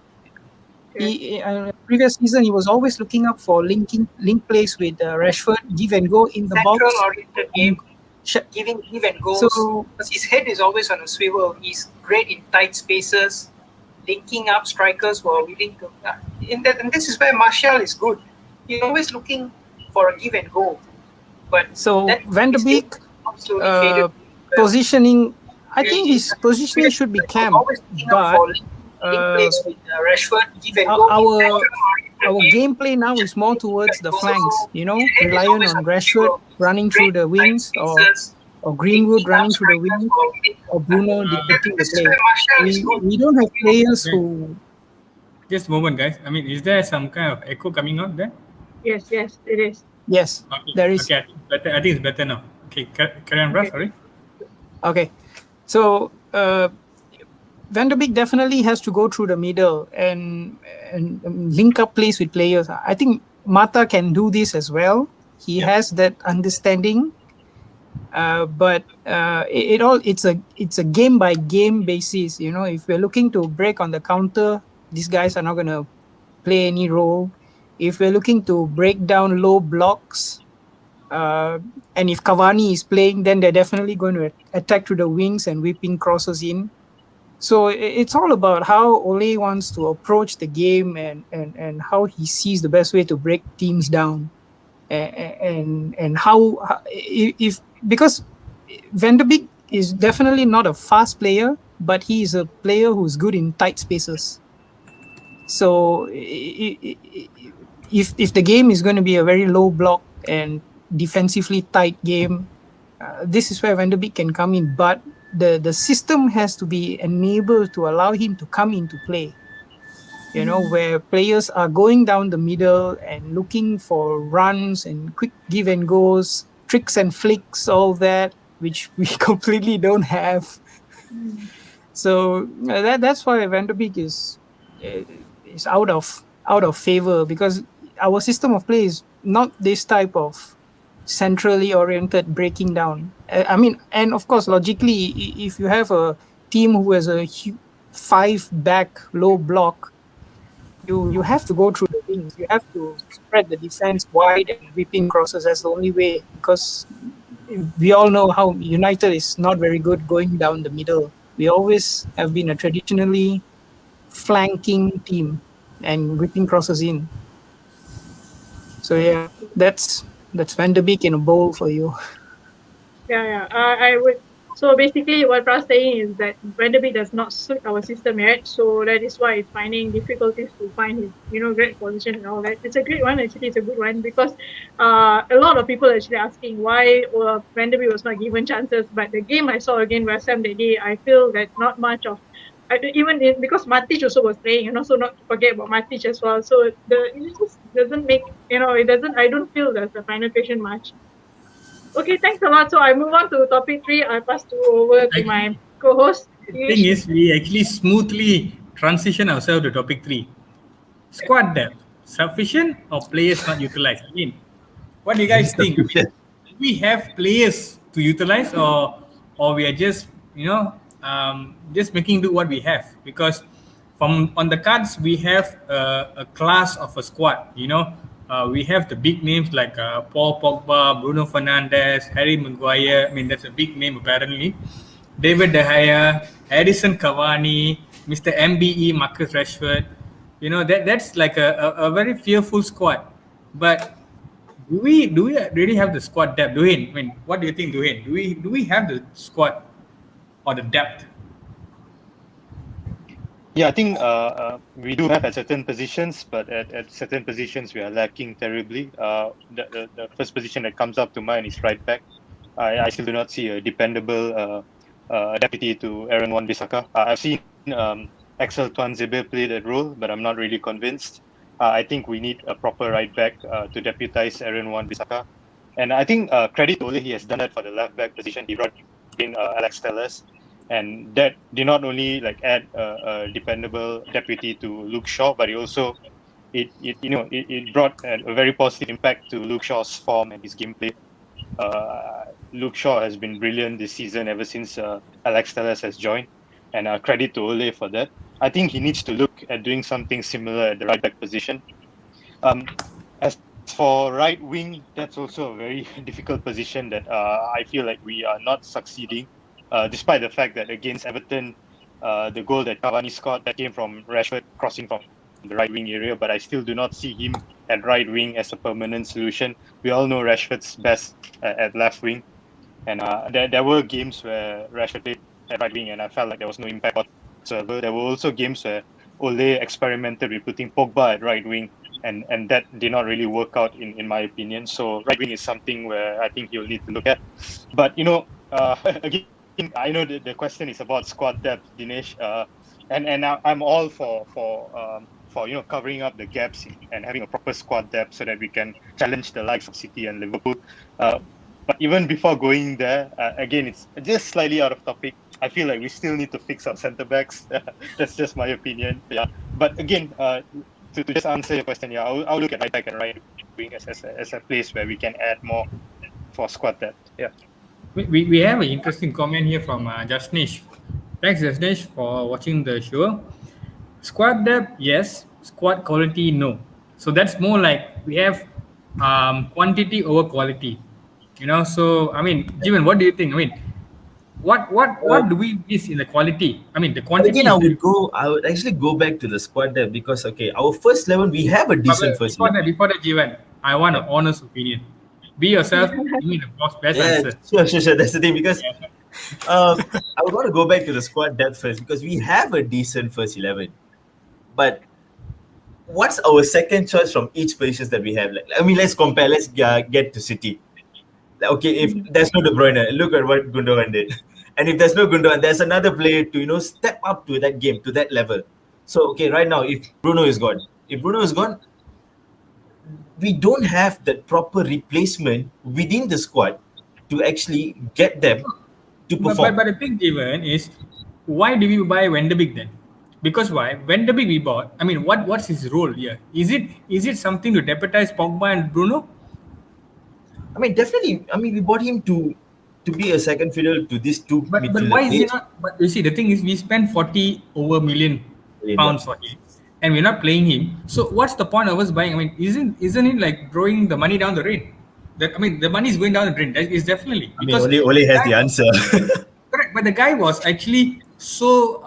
Previous season he was always looking up for link plays with Rashford, give and go in the box. Central oriented game, giving give and goes. So because his head is always on a swivel. He's great in tight spaces, linking up strikers who are willing to. And this is where Martial is good. He's always looking for a give and go. But so Van de Beek positioning, I think his positioning should be camp, but our gameplay now is more towards the flanks, reliant on Rashford running through the wings or Greenwood running through the wings or Bruno dictating the play. We don't have players who... Just a moment, guys. I mean, is there some kind of echo coming out there? Yes, it is. Yes, okay. There is. Okay, I think it's better now. Okay, carry on, Russ, sorry. Okay, so Van de Beek definitely has to go through the middle and link up plays with players. I think Mata can do this as well. He has that understanding, but it's a game by game basis. If we're looking to break on the counter, these guys are not going to play any role. If we're looking to break down low blocks, and if Cavani is playing, then they're definitely going to attack to the wings and whipping crosses in. So it's all about how Ole wants to approach the game and how he sees the best way to break teams down, and how if because Van de Beek is definitely not a fast player, but he is a player who's good in tight spaces. So if the game is going to be a very low block and defensively tight game, this is where Van de Beek can come in. But the system has to be enabled to allow him to come into play. Where players are going down the middle and looking for runs and quick give and goes, tricks and flicks, all that, which we completely don't have. So that's why Van de Beek is out of favor, because our system of play is not this type of centrally oriented breaking down. And of course, logically, if you have a team who has a 5-back low block, you have to go through the wings. You have to spread the defense wide and whipping crosses. That's the only way, because we all know how United is not very good going down the middle. We always have been a traditionally flanking team and whipping crosses in. So yeah, that's Van de Beek in a bowl for you. Yeah. I would. So basically, what Pras saying is that Van de Beek does not suit our system yet. So that is why it's finding difficulties to find his, great position and all that. It's a great one. Actually, it's a good one, because a lot of people are actually asking why Van de Beek was not given chances. But the game I saw against West Ham that day, I feel that not much of. Because Matic also was playing, so not to forget about Matic as well. So it just doesn't make, it doesn't. I don't feel there's a penetration much. Okay, thanks a lot. So I move on to topic 3. I pass over to my co-host. The thing is, we actually smoothly transition ourselves to topic 3. Squad depth, sufficient or players not utilized? I mean, what do you guys think? Do we have players to utilize, or we are just, just making do what we have? Because on the cards, we have a class of a squad, we have the big names like Paul Pogba, Bruno Fernandes, Harry Maguire. I mean, that's a big name apparently. David De Gea, Edison Cavani, Mr. MBE, Marcus Rashford. That's like a very fearful squad. But do we really have the squad depth? Duhin, I mean, what do you think, Duhin? Do we have the squad or the depth? Yeah, I think we do have at certain positions, but at certain positions we are lacking terribly. The first position that comes up to mind is right back. I still do not see a dependable deputy to Aaron Wan-Bissaka. I've seen Axel Tuanzebe play that role, but I'm not really convinced. I think we need a proper right back to deputize Aaron Wan-Bissaka. And I think credit to Ole, he has done that for the left back position. He brought in Alex Telles. And that did not only add a dependable deputy to Luke Shaw, but it brought a very positive impact to Luke Shaw's form and his gameplay. Luke Shaw has been brilliant this season ever since Alex Telles has joined, and credit to Ole for that. I think he needs to look at doing something similar at the right back position. As for right wing, that's also a very difficult position that I feel like we are not succeeding. Despite the fact that against Everton, the goal that Cavani scored that came from Rashford crossing from the right wing area, but I still do not see him at right wing as a permanent solution. We all know Rashford's best at left wing, and there were games where Rashford played at right wing, and I felt like there was no impact whatsoever. There were also games where Ole experimented with putting Pogba at right wing, and that did not really work out in my opinion. So right wing is something where I think he'll need to look at. But again, I know the question is about squad depth, Dinesh, and I'm all for covering up the gaps and having a proper squad depth so that we can challenge the likes of City and Liverpool. But even before going there, again, it's just slightly out of topic. I feel like we still need to fix our centre backs. That's just my opinion. Yeah. But again, to just answer your question, yeah, I'll look at right back and right wing as a place where we can add more for squad depth. Yeah. We have an interesting comment here from Jasnish. Thanks, Jasnish, for watching the show. Squad depth, yes. Squad quality, no. So that's more like we have quantity over quality. So I mean, Jivan, what do you think? I mean, what do we miss in the quality? I mean, the quantity. Again, I would actually go back to the squad depth because our first 11 we have a decent first 11. Before that, Jivan, I want an honest opinion. Be yourself. Give me the best answer. Sure. That's the thing because I would want to go back to the squad depth first because we have a decent first 11, but what's our second choice from each positions that we have? Let's compare. Let's get to City. Okay, if there's no De Bruyne, look at what Gundogan did. And if there's no Gundogan, there's another player to step up to that game, to that level. So, okay, right now, if Bruno is gone, we don't have that proper replacement within the squad to actually get them to perform. But the thing, Jivan, is why do we buy Van de Beek then? Because why? Van de Beek we bought. I mean, what's his role here? Is it something to deputize Pogba and Bruno? I mean, definitely. I mean, we bought him to be a second fiddle to these two midfielders. But why is he not? But you see, the thing is, we spent 40 over million pounds for him, and we're not playing him. So what's the point of us buying? I mean, isn't it like throwing the money down the drain? The money is going down the drain. That is definitely because Ole has the answer. Correct, but the guy was actually so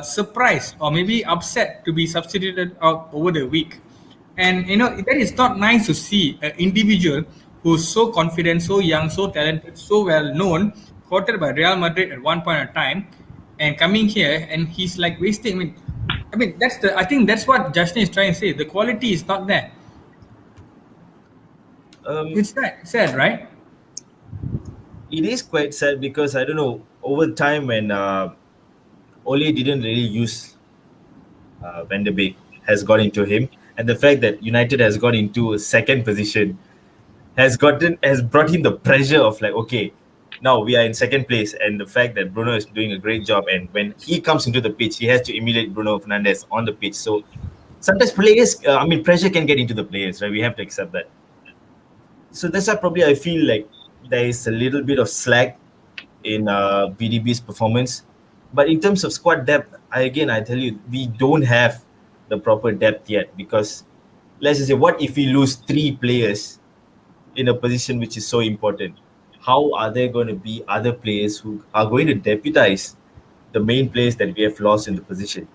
surprised or maybe upset to be substituted out over the week, and that is not nice to see an individual who's so confident, so young, so talented, so well known, quoted by Real Madrid at one point in time, and coming here and he's like wasting. I mean I think that's what Justin is trying to say. The quality is not there. It's sad, right? It is quite sad because I don't know, over time when Ole didn't really use Van de Beek has got into him, and the fact that United has got into a second position has brought him the pressure of like, okay, now we are in second place, and the fact that Bruno is doing a great job, and when he comes into the pitch, he has to emulate Bruno Fernandes on the pitch. So sometimes pressure can get into the players, right? We have to accept that. So that's why probably I feel like there is a little bit of slack in VDB's performance. But in terms of squad depth, I tell you, we don't have the proper depth yet because let's just say, what if we lose 3 players in a position which is so important? How are there going to be other players who are going to deputize the main players that we have lost in the position?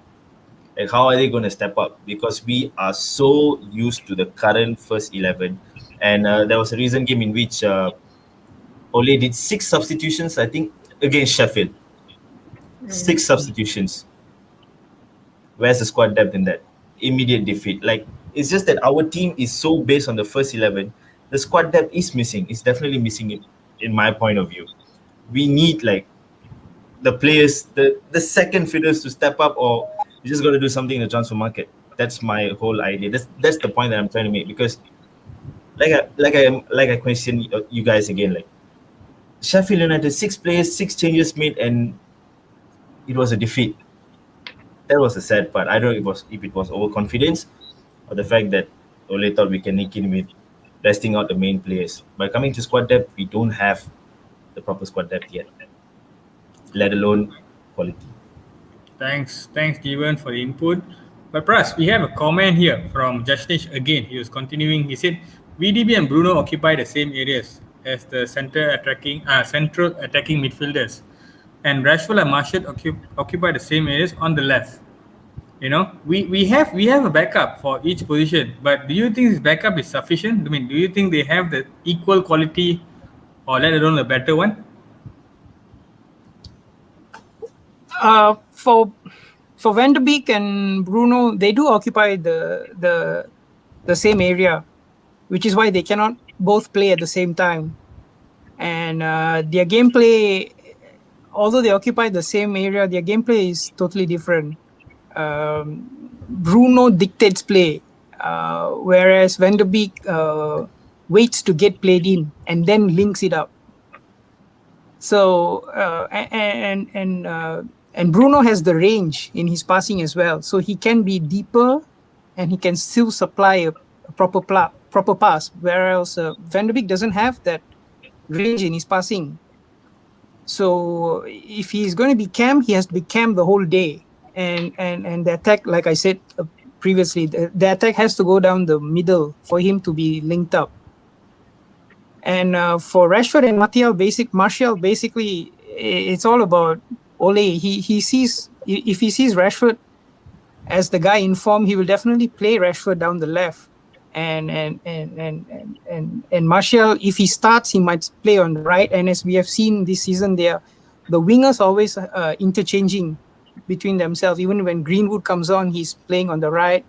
And how are they going to step up? Because we are so used to the current first 11. And there was a recent game in which Ole did 6 substitutions, I think, against Sheffield. 6 substitutions. Where's the squad depth in that? Immediate defeat. Like, it's just that our team is so based on the first 11. The squad depth is missing. It's definitely missing it, in my point of view. We need like the players, the second fiddles to step up, or you just got to do something in the transfer market. That's my whole idea. That's the point that I'm trying to make, because like I question you guys again. Like Sheffield United, 6 players, 6 changes made, and it was a defeat. That was the sad part. I don't know if it was overconfidence or the fact that Ole thought we can nick in with resting out the main players. But coming to squad depth, we don't have the proper squad depth yet, let alone quality. Thanks, Steven, for the input. But Pras, we have a comment here from Jasnish again. He was continuing. He said, VDB and Bruno occupy the same areas as the central attacking midfielders. and Rashford and Martial occupy the same areas on the left. We have a backup for each position, but do you think this backup is sufficient? I mean, do you think they have the equal quality, or let alone a better one? For Van de Beek and Bruno, they do occupy the same area, which is why they cannot both play at the same time. And their gameplay, although they occupy the same area, their gameplay is totally different. Bruno dictates play, whereas Van de Beek waits to get played in and then links it up. So and Bruno has the range in his passing as well, so he can be deeper and he can still supply a proper pass, whereas Van de Beek doesn't have that range in his passing. So if he's going to be cam, he has to be cam the whole day. And the attack, like I said previously, the attack has to go down the middle for him to be linked up. And for Rashford and Martial, basically, it's all about Ole. He sees, if he sees Rashford as the guy in form, he will definitely play Rashford down the left. And Martial, if he starts, he might play on the right. And as we have seen this season, the wingers always interchanging between themselves. Even when Greenwood comes on, he's playing on the right,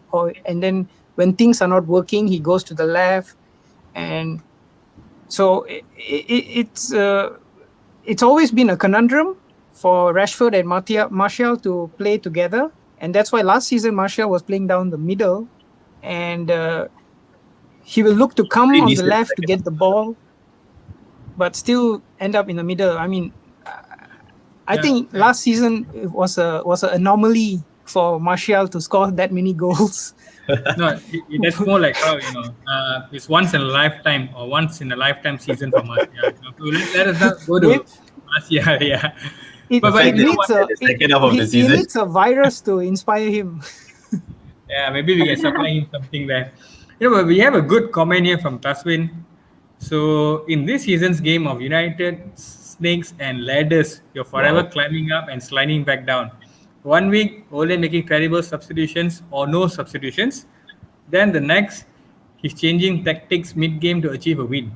and then when things are not working, he goes to the left. And so it's always been a conundrum for Rashford and Martial to play together, and that's why last season Martial was playing down the middle, and he will look to come on the left to get the ball, but still end up in the middle. I mean, I think last season it was an anomaly for Martial to score that many goals. No, that's more like how it's once in a lifetime or once in a lifetime season for Martial. Let us not go to Martial. Yeah, It needs a virus to inspire him. Yeah, maybe we can supply him something there. But we have a good comment here from Taswin. So in this season's game of United, snakes and ladders, you're forever climbing up and sliding back down. 1 week, Ole making terrible substitutions or no substitutions. Then the next, he's changing tactics mid-game to achieve a win.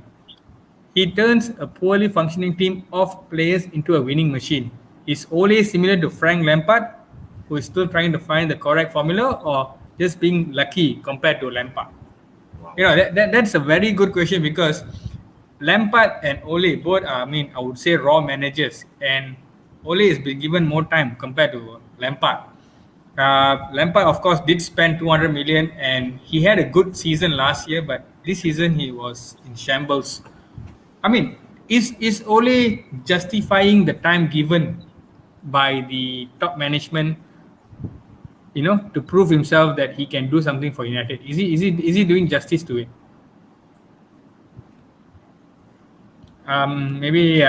He turns a poorly functioning team of players into a winning machine. Is Ole similar to Frank Lampard, who is still trying to find the correct formula, or just being lucky compared to Lampard? That's a very good question, because Lampard and Ole both are, I would say, raw managers, and Ole has been given more time compared to Lampard. Lampard, of course, did spend 200 million, and he had a good season last year, but this season he was in shambles. I mean, is Ole justifying the time given by the top management, to prove himself that he can do something for United? Is he doing justice to it? Maybe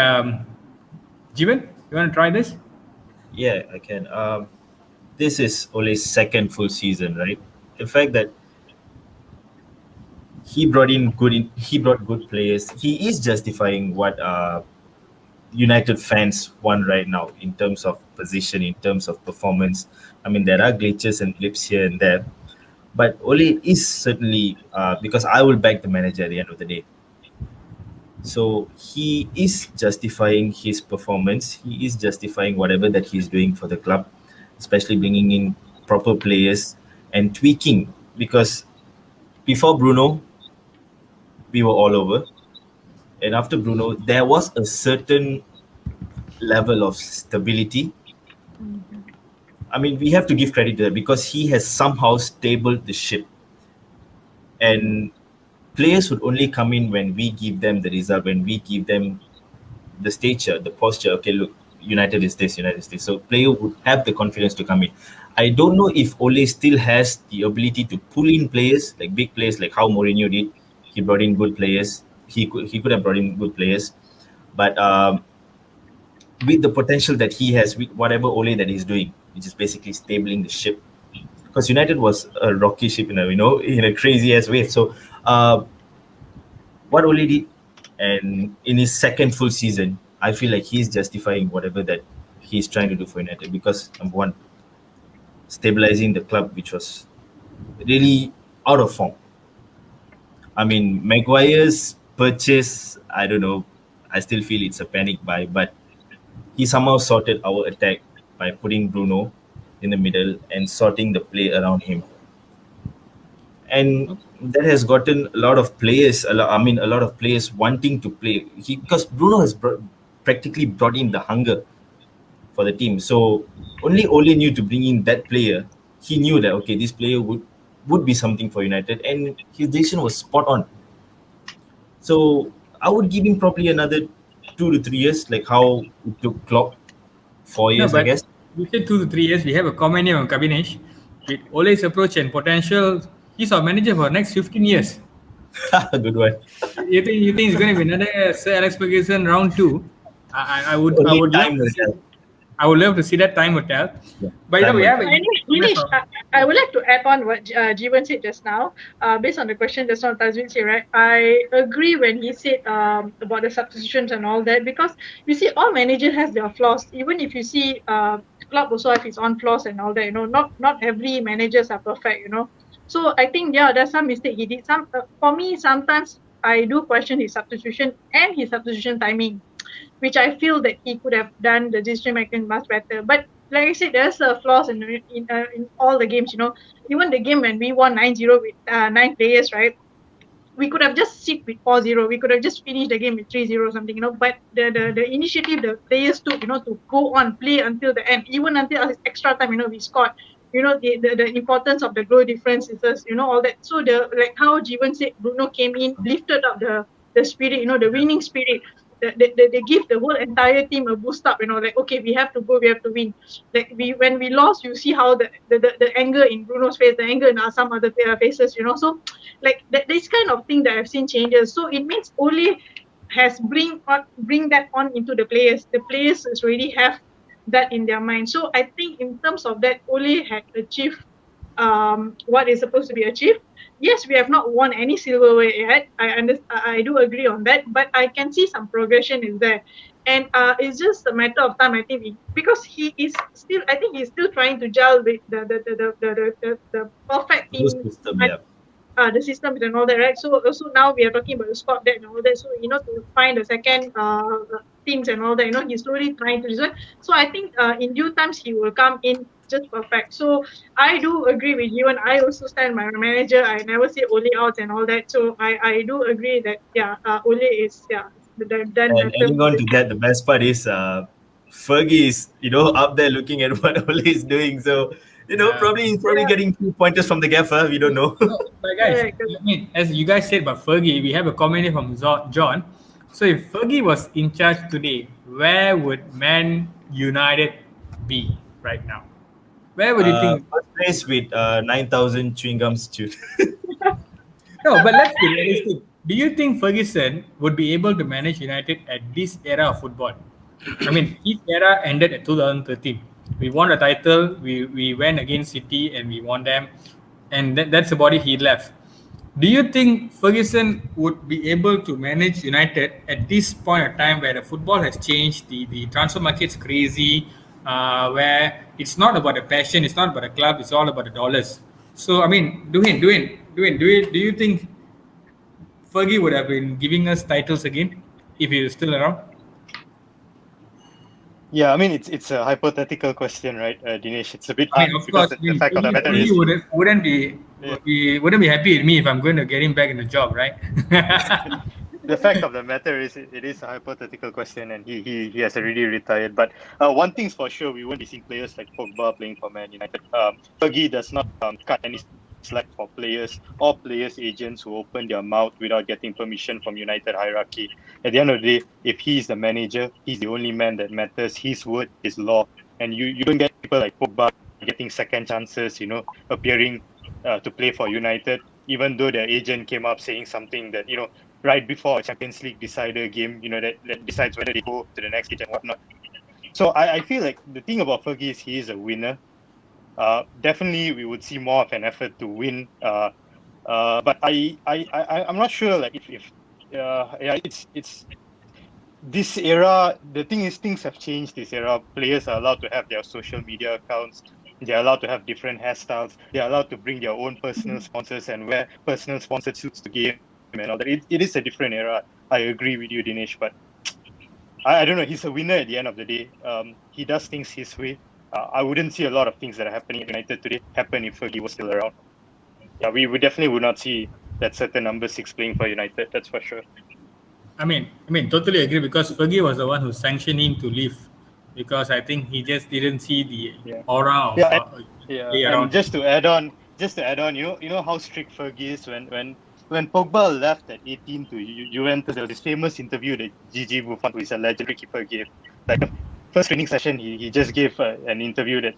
Jivan, you want to try this? Yeah, I can. This is Ole's second full season, right? The fact that he brought good players. He is justifying what United fans want right now in terms of position, in terms of performance. I mean, there are glitches and blips here and there, but Ole is certainly because I will back the manager at the end of the day. So he is justifying his performance. He is justifying whatever that he's doing for the club, especially bringing in proper players and tweaking. Because before Bruno, we were all over. And after Bruno, there was a certain level of stability. I mean, we have to give credit to that, because he has somehow stabled the ship. And players would only come in when we give them the result, when we give them the stature, the posture. Okay, look, United is this, United is this. So player would have the confidence to come in. I don't know if Ole still has the ability to pull in players, like big players, like how Mourinho did. He brought in good players. He could have brought in good players. But with the potential that he has, with whatever Ole that he's doing, which is basically stabling the ship. Because United was a rocky ship in a crazy ass wave. So what Ole did, and in his second full season, I feel like he's justifying whatever that he's trying to do for United, because number one, stabilizing the club, which was really out of form. I mean, Maguire's purchase, I don't know. I still feel it's a panic buy, but he somehow sorted our attack by putting Bruno in the middle and sorting the play around him. And that has gotten a lot of players, a lot of players wanting to play. Because Bruno has practically brought in the hunger for the team. So only Ole knew to bring in that player. He knew that, okay, this player would be something for United, and his decision was spot on. So I would give him probably another 2 to 3 years, like how it took Klopp 4 years, I but guess. you said 2 to 3 years. We have a comment here on Kabinesh. With Ole's approach and potential, he's our manager for the next 15 years. Good one. You think it's going to be another Sir Alex Ferguson round two? I Only would love time to will see. tell. I would love to see that. Time will tell. Yeah, But time we will have a tell. Anish, I would like to add on what Jeevan said just now. Based on the question just now Tazwin said, right? I agree when he said about the substitutions and all that, because you see all managers has their flaws. Even if you see club also have its own flaws and all that, not every managers are perfect, So I think there's some mistake he did. For me, sometimes I do question his substitution and his substitution timing, which I feel that he could have done the decision making much better. But like I said, there's flaws in all the games. Even the game when we won 9-0 with 9 players, right? We could have just sit with 4-0. We could have just finished the game with 3-0 or something, But the initiative the players took, to go on, play until the end, even until extra time, we scored. The importance of the goal differences, all that. So like how Jeevan said, Bruno came in, lifted up the spirit, the winning spirit. They give the whole entire team a boost up, like, okay, we have to go, we have to win. Like when we lost, you see how the anger in Bruno's face, the anger in some other faces, So like this kind of thing that I've seen changes. So it means Ole has bring that on into the players. The players already have that in their mind. So I think in terms of that, Ole had achieved what is supposed to be achieved. Yes, we have not won any silverware yet. I do agree on that, but I can see some progression is there, and it's just a matter of time. I think because he is still, I think he's still trying to gel with the perfect Good team. system, yeah. The systems and all that, right? So also now we are talking about the squad depth and all that. So to find the second teams and all that, he's slowly trying to resolve. So I think in due times he will come in just perfect. So I do agree with you, and I also stand by my manager. I never say Ole out and all that. So I do agree that Ole is done And better. adding on to that, the best part is Fergie is, up there looking at what Ole is doing. So, he's probably getting 2 pointers from the gaffer. We don't know. But guys, I mean, as you guys said about Fergie, we have a comment here from John. So if Fergie was in charge today, where would Man United be right now? Where would you think? First place with 9,000 chewing gums chewed. No, but let's be realistic. Do you think Ferguson would be able to manage United at this era of football? I mean, his era ended at 2013. We won a title. We went against City and we won them, and that's about it. He left. Do you think Ferguson would be able to manage United at this point of time where the football has changed, the transfer market's crazy, where it's not about the passion, it's not about the club, it's all about the dollars. So I mean, do you think Fergie would have been giving us titles again if he was still around? Yeah, I mean it's a hypothetical question, right, Dinesh? It's a bit I hard mean, of because course, the fact of the matter is wouldn't be happy with me if I'm going to get him back in the job, right? the fact of the matter is it is a hypothetical question, and he has already retired. But one thing's for sure, we won't be seeing players like Pogba playing for Man United. Fergie does not cut any slack for players or players' agents who open their mouth without getting permission from United hierarchy. At the end of the day, if he's the manager, he's the only man that matters. His word is law, and you don't get people like Pogba getting second chances, appearing to play for United, even though their agent came up saying something that right before a Champions League decider game, that decides whether they go to the next stage and whatnot. So I feel like the thing about Fergie is he is a winner. Definitely, we would see more of an effort to win. But I'm not sure. Like if it's this era, the thing is, things have changed this era. Players are allowed to have their social media accounts. They're allowed to have different hairstyles. They're allowed to bring their own personal sponsors and wear personal sponsored suits to game and all that. It is a different era. I agree with you, Dinesh, but I don't know. He's a winner at the end of the day. He does things his way. I wouldn't see a lot of things that are happening at United today happen if Fergie was still around. Yeah, we definitely would not see that certain number 6 playing for United. That's for sure. I mean, totally agree, because Fergie was the one who sanctioned him to leave, because I think he just didn't see the aura of And just to add on, you know how strict Fergie is when Pogba left at 18 to Juventus. There was this famous interview that Gigi Buffon, who is a legendary keeper, gave. Like the first training session, he just gave an interview that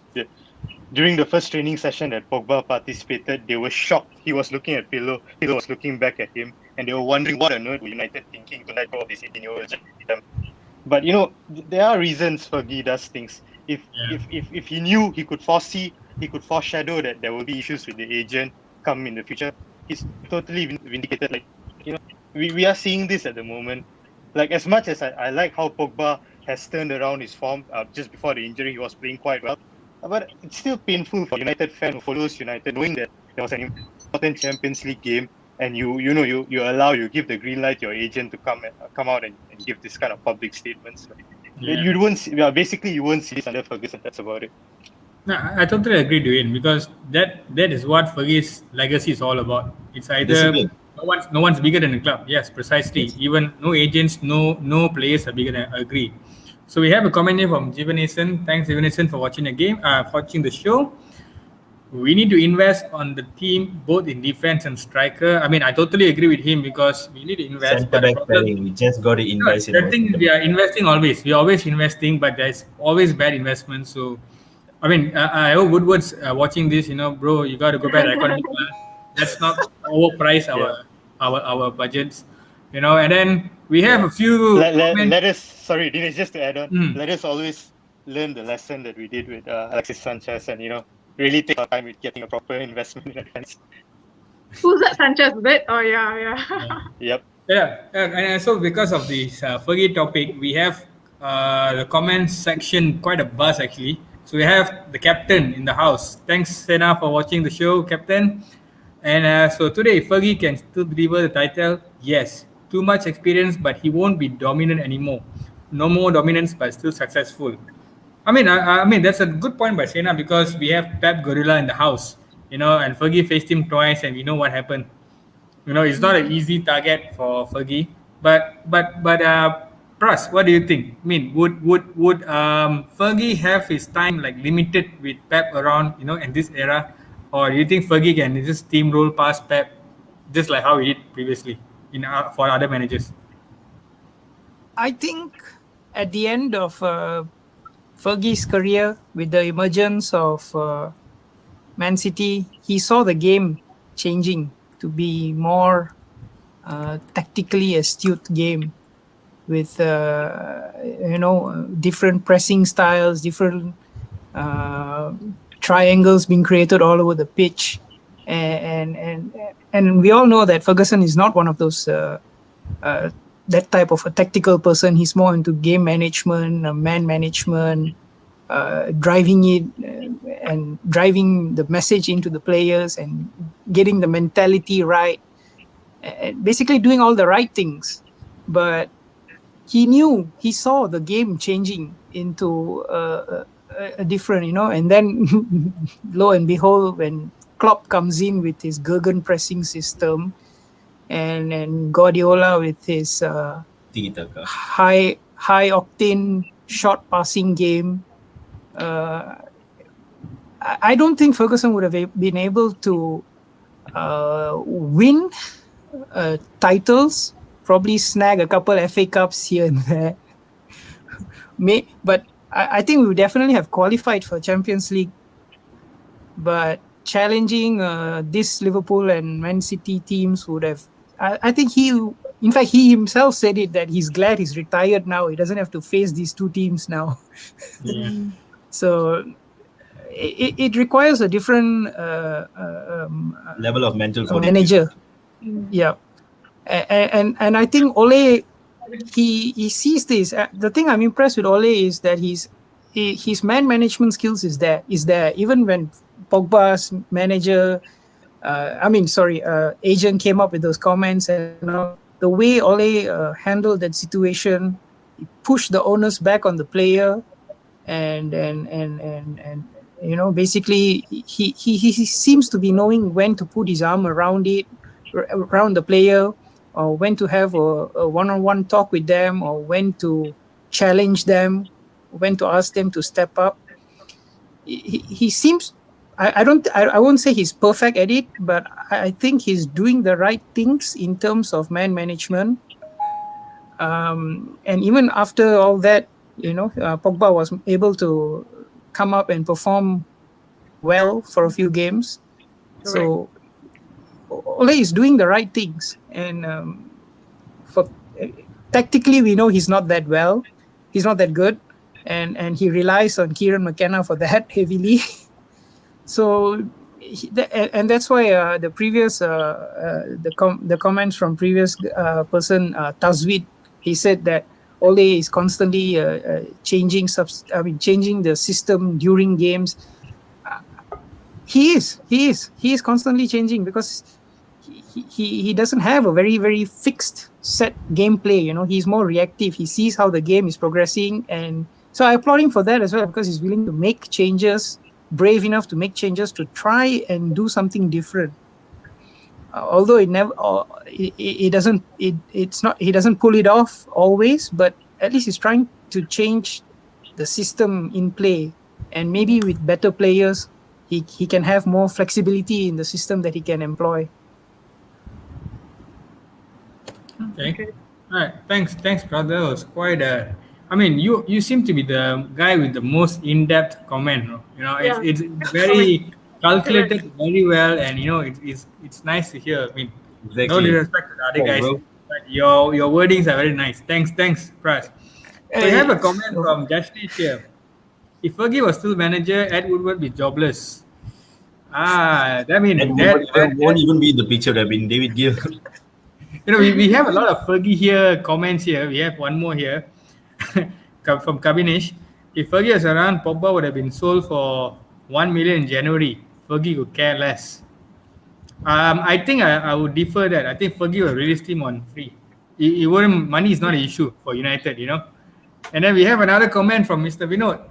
during the first training session that Pogba participated, they were shocked. He was looking at Pirlo was looking back at him, and they were wondering what on earth were United thinking to let go of this 18-year-old. But you know, there are reasons Fergie does things. If he knew, he could foreshadow that there will be issues with the agent come in the future. He's totally vindicated. Like, you know, we are seeing this at the moment. Like, as much as I like how Pogba has turned around his form, just before the injury, he was playing quite well. But it's still painful for United fan who follows United, knowing that there was an important Champions League game, and you give the green light to your agent to come out and give this kind of public statements. You won't see this under Ferguson. That's about it. No, I totally agree, Dwayne, because that is what Fergie's legacy is all about. It's either no one's bigger than the club. Yes, precisely. Yes. Even no agents, no players are bigger than. I agree. So we have a comment here from Jivanesan. Thanks, Jivanesan, for watching watching the show. We need to invest on the team, both in defense and striker. I mean, I totally agree with him, because we need to invest. Centre back playing, we just got to invest. The thing is, we are investing always. We are always investing, but there's always bad investment. So, I mean, I hope Woodward's watching this. You know, bro, you got to go back to economy class. Let's not overprice our budgets. You know, and then we have a few. Let us. Sorry, Dinesh, just to add on. Let us always learn the lesson that we did with Alexis Sanchez, and really take our time with getting a proper investment in advance. Who's that Sanchez? That? Oh yeah. Yep. Yeah, and so because of this Fergie topic, we have the comments section quite a buzz actually. So we have the captain in the house. Thanks, Sena, for watching the show, Captain. And so today, Fergie can still deliver the title. Yes, too much experience, but he won't be dominant anymore. No more dominance, but still successful. I mean, that's a good point by Sena, because we have Pep Guardiola in the house, and Fergie faced him twice, and we know what happened. It's not an easy target for Fergie. But Pras, what do you think? I mean, would Fergie have his time limited with Pep around, in this era, or do you think Fergie can just steamroll past Pep, just like how he did previously for other managers? I think at the end of Fergie's career, with the emergence of Man City, he saw the game changing to be more tactically astute game with different pressing styles, different triangles being created all over the pitch, and we all know that Ferguson is not one of those that type of a tactical person. He's more into game management, man management, driving it and driving the message into the players and getting the mentality right, basically doing all the right things. But he saw the game changing into a different, and then lo and behold, when Klopp comes in with his Gurgen pressing system, and Guardiola with his high octane short passing game, I don't think Ferguson would have been able to win titles, probably snag a couple FA Cups here and there. But I think we would definitely have qualified for Champions League. But challenging this Liverpool and Man City teams would have. I think he himself said it, that he's glad he's retired now. He doesn't have to face these two teams now. Yeah. So it requires a different level of mental manager. Yeah, and I think Ole he sees this. The thing I'm impressed with Ole is that his man management skills is there. Even when Pogba's manager, agent came up with those comments and all, the way Ole handled that situation, he pushed the onus back on the player, and basically he seems to be knowing when to put his arm around around the player, or when to have a one-on-one talk with them, or when to challenge them, when to ask them to step up. He seems, I won't say he's perfect at it, but I think he's doing the right things in terms of man management. And even after all that, Pogba was able to come up and perform well for a few games. Correct. So Ole is doing the right things, and tactically we know he's not that good, and he relies on Kieran McKenna for that heavily. So and that's why the previous the comments from previous person, Tazwid, he said that Ole is constantly changing the system during games. He is constantly changing, because he doesn't have a very, very fixed set gameplay. He's more reactive. He sees how the game is progressing, and so I applaud him for that as well, because he's willing to make changes, brave enough to make changes to try and do something different. Although he doesn't pull it off always, but at least he's trying to change the system in play, and maybe with better players, he can have more flexibility in the system that he can employ. Okay. All right. Thanks, brother. That was quite a. I mean, you seem to be the guy with the most in-depth comment. It's very calculated very well, and it's nice to hear. I mean, Exactly. no disrespect to the other guys, but your wordings are very nice. Thanks, Pras. So we have a comment from Jasnesh here. If Fergie was still manager, Ed Woodward would be jobless. That means Ed won't even be in the picture. I mean, David Gill. We have a lot of Fergie here comments here. We have one more here from Kabinesh. If Fergie was around, Pogba would have been sold for 1 million in January. Fergie would care less. I think I would defer that. I think Fergie will release him on free. Money is not an issue for United, And then we have another comment from Mr. Vinod.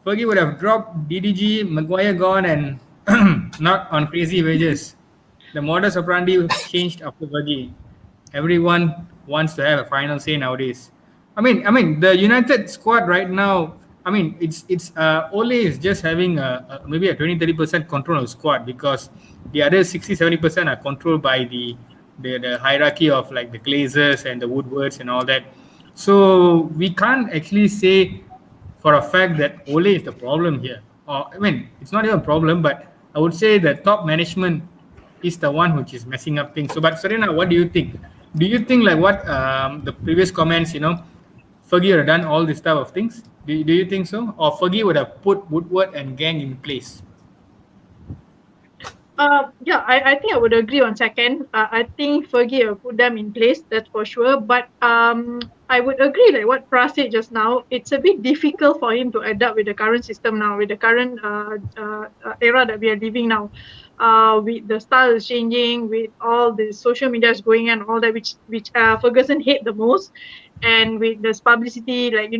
Fergie would have dropped DDG, Maguire gone, and not on crazy wages. The modus operandi changed after Fergie. Everyone wants to have a final say nowadays. I mean, the United squad right now. I mean, it's Ole is just having maybe a 20-30% control of the squad, because the other 60-70% are controlled by the hierarchy of like the Glazers and the Woodwards and all that. So we can't actually say for a fact that Ole is the problem here. I mean, it's not even a problem, but I would say the top management is the one which is messing up things. So, but Serena, what do you think? Do you think like what the previous comments, Fergie would have done all this type of things? Do you think so? Or Fergie would have put Woodward and gang in place? I think I would agree on second. I think Fergie will put them in place, that's for sure. But I would agree, like what Pras said just now, it's a bit difficult for him to adapt with the current system now, with the current era that we are living now. With the style is changing, with all the social media is going and all that, which Ferguson hate the most. And with this publicity, like,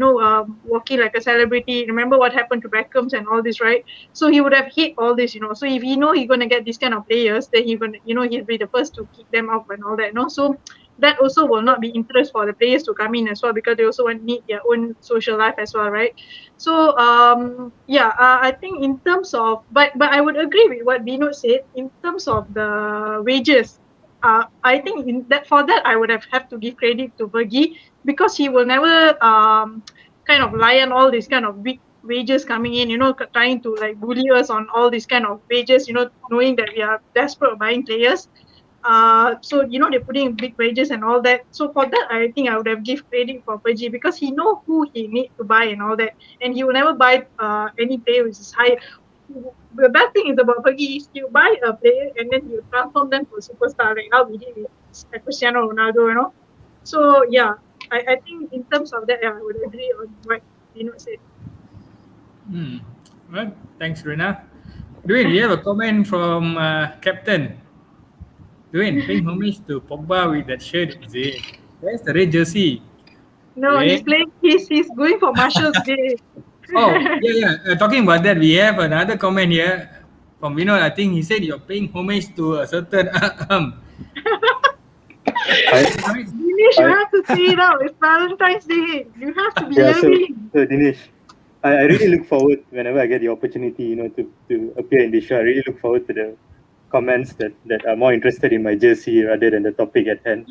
walking like a celebrity. Remember what happened to Beckham's and all this, right? So he would have hate all this, So if he's going to get these kind of players, then he'll be the first to kick them out and all that, So that also will not be interest for the players to come in as well, because they also need their own social life as well, right? So I think in terms of, but I would agree with what Bino said in terms of the wages. I think for that I would have to give credit to Fergie, because he will never kind of lie on all these kind of big wages coming in, trying to like bully us on all these kind of wages, knowing that we are desperate buying players. So they're putting big wages and all that. So for that, I think I would have give credit for Fergie, because he know who he need to buy and all that, and he will never buy any player which is high. The bad thing is about Fergie is you buy a player and then you transform them to a superstar, like how we did with Cristiano Ronaldo, So I think in terms of that, I would agree on what Dino said. Well, thanks, Rina. Dwayne, you have a comment from Captain. Dwayne, paying homage to Pogba with that shirt, is it? Where's the red jersey? No, he's Dwayne? playing. He's going for Marshall's Day. Oh, yeah. Talking about that, we have another comment here from Vinod. I think he said you're paying homage to a certain. Dinesh, you have to say it out. It's Valentine's Day. You have to be loving. So Dinesh, I really look forward whenever I get the opportunity, to appear in this show. I really look forward to the comments that are more interested in my jersey rather than the topic at hand.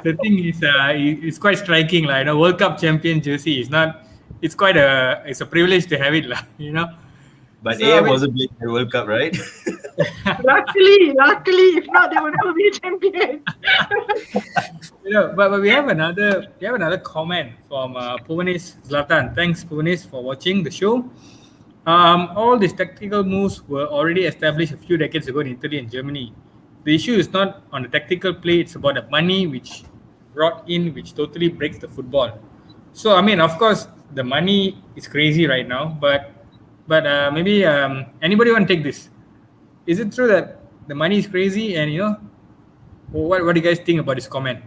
The thing is, it's quite striking, like World Cup champion jersey. It's a privilege to have it, But so, wasn't playing the World Cup, right? Luckily, if not, they would never be champion. But we have another comment from Puvanis Zlatan. Thanks, Puvanis, for watching the show. All these tactical moves were already established a few decades ago in Italy and Germany. The issue is not on the tactical play; it's about the money which brought in, which totally breaks the football. So, I mean, of course, the money is crazy right now, but maybe anybody want to take this? Is it true that the money is crazy? And what do you guys think about this comment?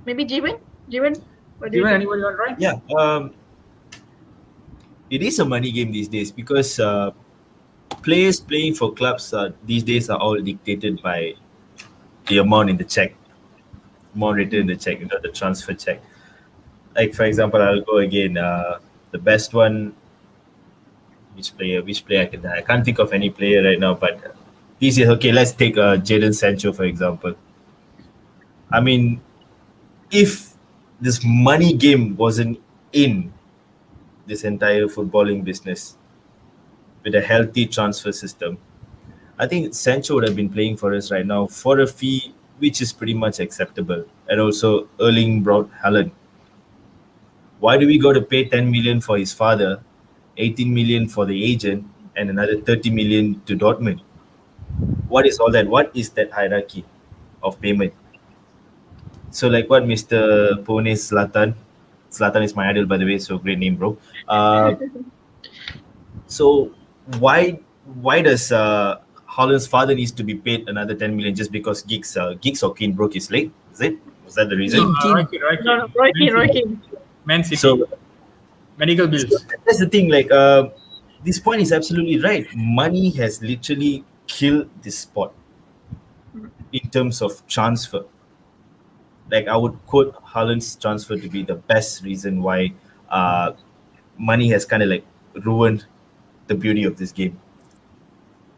Maybe Jeevan? Anybody want to try? Yeah. It is a money game these days because players playing for clubs these days are all dictated by the amount in the check, amount written in the check, the transfer check. Like, for example, I'll go again. The best one, which player I can't think of any player right now, but these days, okay, let's take Jadon Sancho, for example. I mean, if this money game wasn't in this entire footballing business with a healthy transfer system, I think Sancho would have been playing for us right now for a fee which is pretty much acceptable. And also Erling Braut Haaland. Why do we go to pay 10 million for his father, 18 million for the agent, and another 30 million to Dortmund? What is all that? What is that hierarchy of payment? So like what Mr. Puvanis Zlatan is my idol, by the way, so great name, bro. So why does Haaland's father needs to be paid another 10 million just because Giggs or Keane broke his leg? Was that the reason? Roy Keane. Man City. So medical bills. So that's the thing. Like this point is absolutely right. Money has literally killed this sport in terms of transfer. Like I would quote Haaland's transfer to be the best reason why money has kind of like ruined the beauty of this game,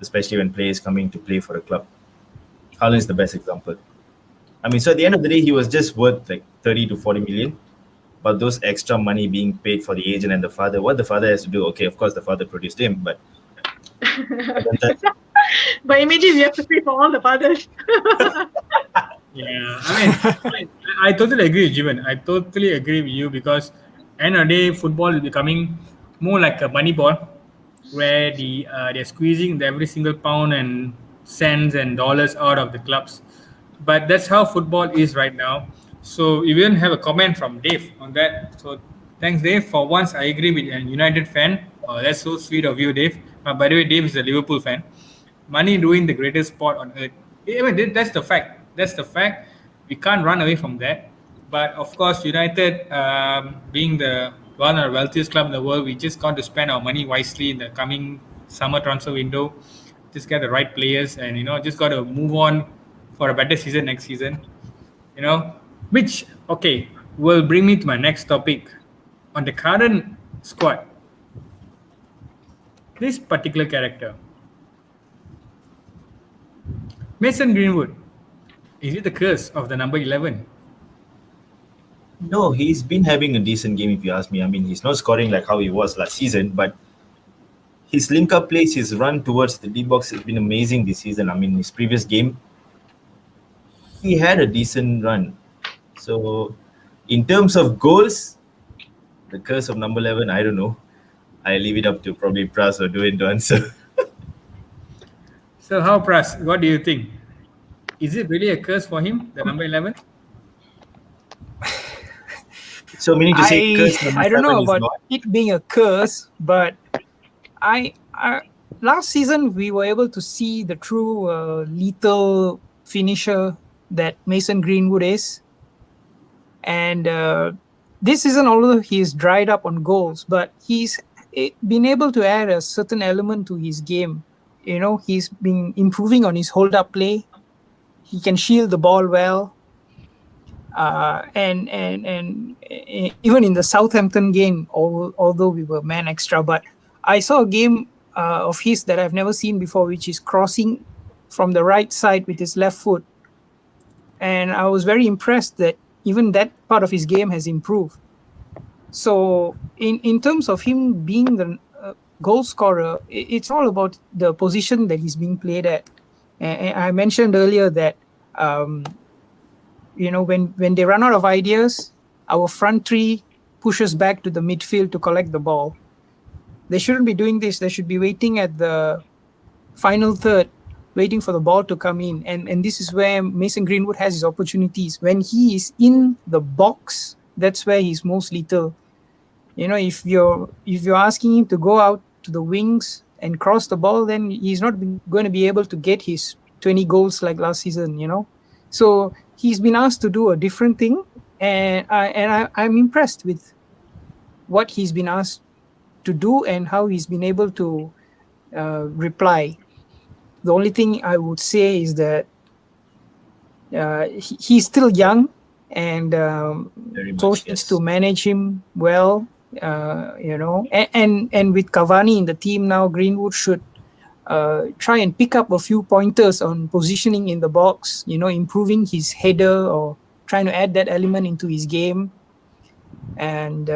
especially when players coming to play for a club. Haaland is the best example. I mean, so at the end of the day, he was just worth like 30 to 40 million, but those extra money being paid for the agent and the father, what the father has to do, okay, of course the father produced him, but but imagine you have to pay for all the fathers. Yeah, I mean, I totally agree with Jeevan. I totally agree with you because end of the day, football is becoming more like a money ball where they're squeezing every single pound and cents and dollars out of the clubs. But that's how football is right now. So we even have a comment from Dave on that. So thanks, Dave. For once, I agree with a United fan. Oh, that's so sweet of you, Dave. By the way, Dave is a Liverpool fan. Money doing the greatest sport on earth. I mean, that's the fact. That's the fact. We can't run away from that. But of course, United, being the one of the wealthiest club in the world, we just got to spend our money wisely in the coming summer transfer window. Just get the right players, and just got to move on for a better season next season. Which will bring me to my next topic on the current squad. This particular character, Mason Greenwood. Is it the curse of the number 11? No, he's been having a decent game if you ask me. I mean, he's not scoring like how he was last season, but his link-up plays, his run towards the D-box has been amazing this season. I mean, his previous game, he had a decent run. So, in terms of goals, the curse of number 11, I don't know. I leave it up to probably Pras or Dwayne to answer. So, how, Pras, what do you think? is it really a curse for him, the number 11? So meaning to say, curse number I don't know 7 is about not. it being a curse, but I last season we were able to see the true lethal finisher that Mason Greenwood is, and this season, although he's dried up on goals, but he's been able to add a certain element to his game. You know, he's been improving on his hold-up play. He can shield the ball well. And even in the Southampton game, although we were man extra, but I saw a game of his that I've never seen before, which is crossing from the right side with his left foot, and I was very impressed that even that part of his game has improved. So in terms of him being the goal scorer, it's all about the position that he's being played at. And I mentioned earlier that when they run out of ideas, our front three pushes back to the midfield to collect the ball. They shouldn't be doing this. They should be waiting at the final third, waiting for the ball to come in. And this is where Mason Greenwood has his opportunities. When he is in the box, that's where he's most lethal. You know, if you're asking him to go out to the wings and cross the ball, then he's not going to be able to get his 20 goals like last season, you know. So he's been asked to do a different thing, and I'm impressed with what he's been asked to do and how he's been able to reply. The only thing I would say is that he's still young, and coach needs to manage him well. And with Cavani in the team now, Greenwood should try and pick up a few pointers on positioning in the box, you know, improving his header or trying to add that element into his game. And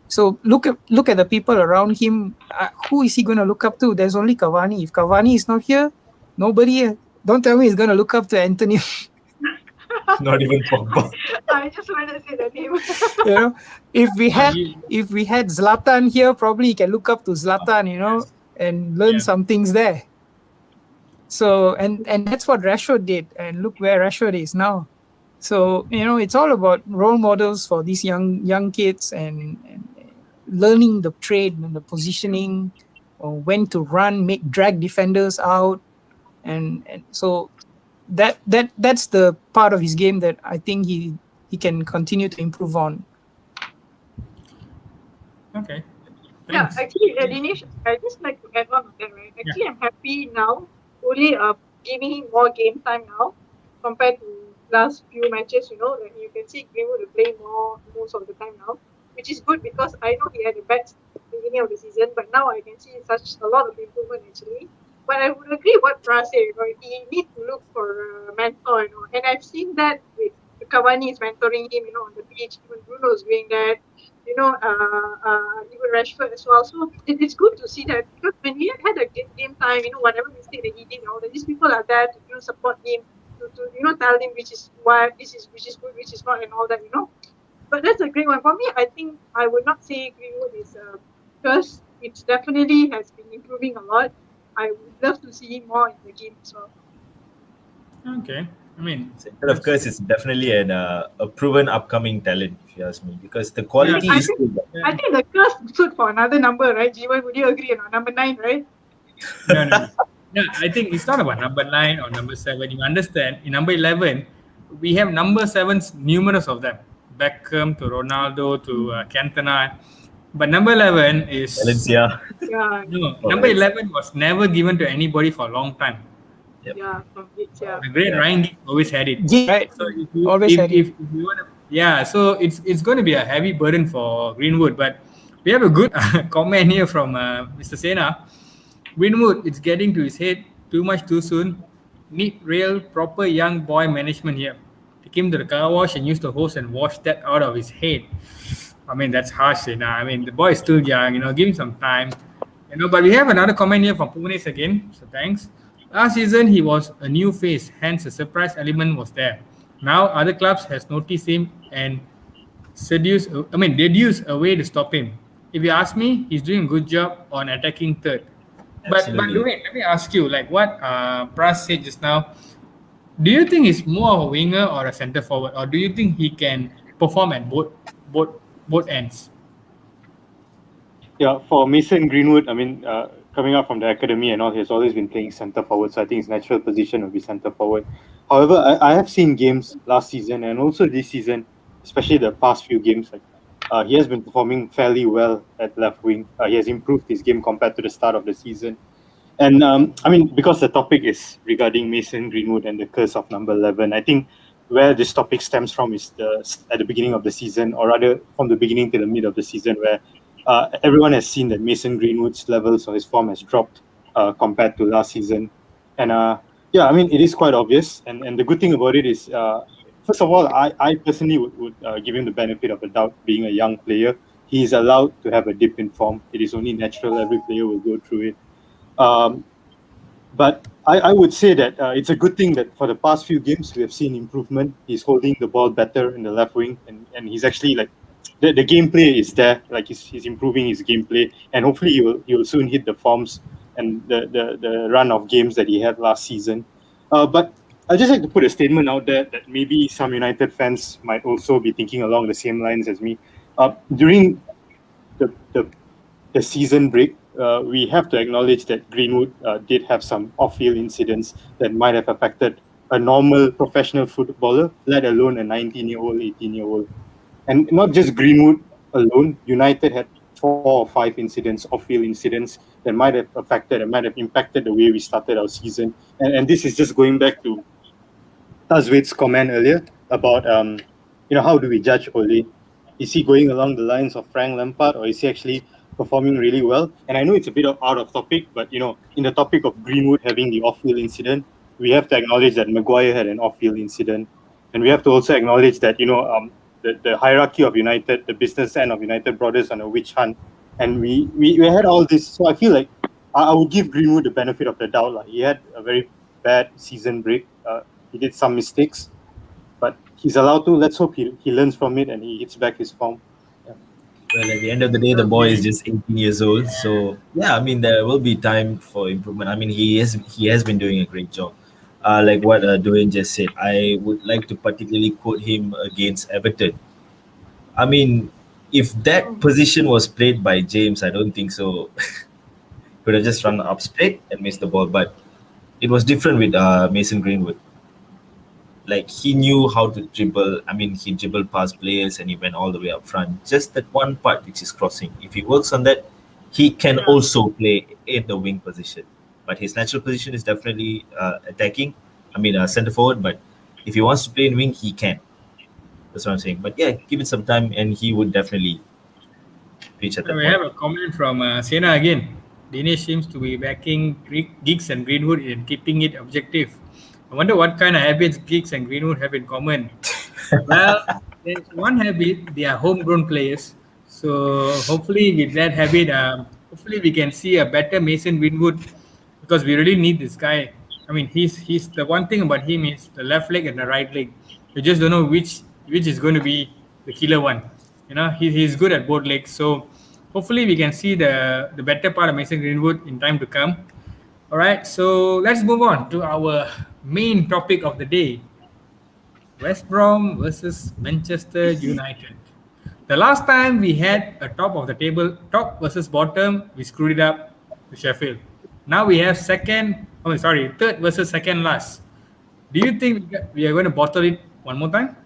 so look at the people around him. Who is he going to look up to? There's only Cavani. If Cavani is not here, nobody. Don't tell me he's going to look up to Anthony. Not even Pogba. I just want to say the name. You know, if we had Zlatan here, probably he can look up to Zlatan, you know, and learn some things there. So and that's what Rashford did, and look where Rashford is now. So, you know, it's all about role models for these young kids and learning the trade and the positioning, or when to run, drag defenders out, and so that's the part of his game that I think he can continue to improve on. Okay. Yeah, Thanks. actually, Dinesh, I just like to add on that, right? Actually, I'm happy now, only giving him more game time now compared to last few matches, you know, that you can see Greenwood play more most of the time now, which is good because I know he had a bad beginning of the season, but now I can see such a lot of improvement actually. But I would agree what Pras said, right? He needs to look for a mentor, you know, and I've seen that with Cavani is mentoring him, you know, on the pitch. Even Bruno is doing that, you know, even Rashford as well. So it's good to see that, because when he had a game time, you know, whatever mistake that he did, you know, that these people are there to, you know, support him, to you know, tell him which is good, which is not, and all that, you know. But that's a great one. For me, I think I would not say Greenwood is because it definitely has been improving a lot. I would love to see him more in the game as well. Okay. I mean, Instead of curse, it's definitely a proven upcoming talent, if you ask me, because the quality is still there. I think the curse stood for another number, right? Jeevan, would you agree or not? Number 9, right? No. I think it's not about number 9 or number 7. You understand? In number 11, we have number 7s, numerous of them. Beckham to Ronaldo to Cantona. But number 11 is... Valencia. Yeah. No, number 11 was never given to anybody for a long time. Yep. Yeah, from Leeds, yeah. The great Ryan Giggs always had it. Right. So Always if you want to, so it's going to be a heavy burden for Greenwood. But we have a good comment here from Mr. Sena. Greenwood, it's getting to his head too much too soon. Need real proper young boy management here. Take him to the car wash and use the hose and wash that out of his head. I mean, that's harsh, Sena. I mean, the boy is still young. You know, give him some time. You know, but we have another comment here from Punes again. So thanks. Last season, he was a new face, hence a surprise element was there. Now, other clubs has noticed him and deduce a way to stop him. If you ask me, he's doing a good job on attacking third. But Absolutely. let me ask you, like what Pras said just now, Do you think he's more of a winger or a centre forward, or do you think he can perform at both both ends? Yeah, for Mason Greenwood, I mean, coming up from the academy and all, he's always been playing centre forward. So I think his natural position would be centre forward. However, I have seen games last season and also this season, especially the past few games. Like, he has been performing fairly well at left wing. He has improved his game compared to the start of the season. And I mean, because the topic is regarding Mason Greenwood and the curse of number 11, I think where this topic stems from is at the beginning of the season, or rather from the beginning to the mid of the season, where everyone has seen that Mason Greenwood's levels or his form has dropped compared to last season. And yeah, I mean, it is quite obvious. And the good thing about it is, first of all, I personally would give him the benefit of the doubt being a young player. He is allowed to have a dip in form. It is only natural. Every player will go through it. Um, but I would say that it's a good thing that for the past few games we have seen improvement. He's holding the ball better in the left wing, and he's actually like the gameplay is there. Like he's improving his gameplay, and hopefully he will soon hit the forms and the run of games that he had last season. But I just like to put a statement out there that maybe some United fans might also be thinking along the same lines as me. During the the season break, we have to acknowledge that Greenwood did have some off-field incidents that might have affected a normal professional footballer, let alone a 19-year-old, 18-year-old. And not just Greenwood alone, United had 4 or 5 incidents, off-field incidents that might have affected and might have impacted the way we started our season. And this is just going back to Tazweed's comment earlier about how do we judge Ole? Is he going along the lines of Frank Lampard, or is he actually performing really well? And I know it's a bit out of topic, but in the topic of Greenwood having the off-field incident, we have to acknowledge that Maguire had an off-field incident, and we have to also acknowledge that the hierarchy of United, the business end of United, brought us on a witch hunt, and we had all this. So I feel like I would give Greenwood the benefit of the doubt. Like, he had a very bad season break. He did some mistakes, but he's allowed to. Let's hope he learns from it and he gets back his form. Well, at the end of the day, the boy is just 18 years old. So yeah, I mean, there will be time for improvement. I mean, he has been doing a great job. Like what Dwayne just said, I would like to particularly quote him against Everton. I mean, if that position was played by James, I don't think so. Could have just run up straight and missed the ball. But it was different with Mason Greenwood. Like, he knew how to dribble. I mean, he dribbled past players and he went all the way up front. Just that one part which is crossing. If he works on that, he can also play in the wing position. But his natural position is definitely attacking. I mean, centre forward. But if he wants to play in wing, he can. That's what I'm saying. But yeah, give it some time and he would definitely reach at that We point. have a comment from Sena again. Dinesh seems to be backing Giggs and Greenwood in keeping it objective. I wonder what kind of habits Giggs and Greenwood have in common. Well, there's one habit, they are homegrown players. So hopefully with that habit, hopefully we can see a better Mason Greenwood, because we really need this guy. I mean, he's the one thing about him is the left leg and the right leg. You just don't know which is going to be the killer one. He's good at both legs. So hopefully we can see the better part of Mason Greenwood in time to come. All right, so let's move on to our main topic of the day. West Brom versus Manchester United. The last time we had a top of the table, top versus bottom, we screwed it up to Sheffield. Now we have third versus second last. Do you think we are going to bottle it one more time?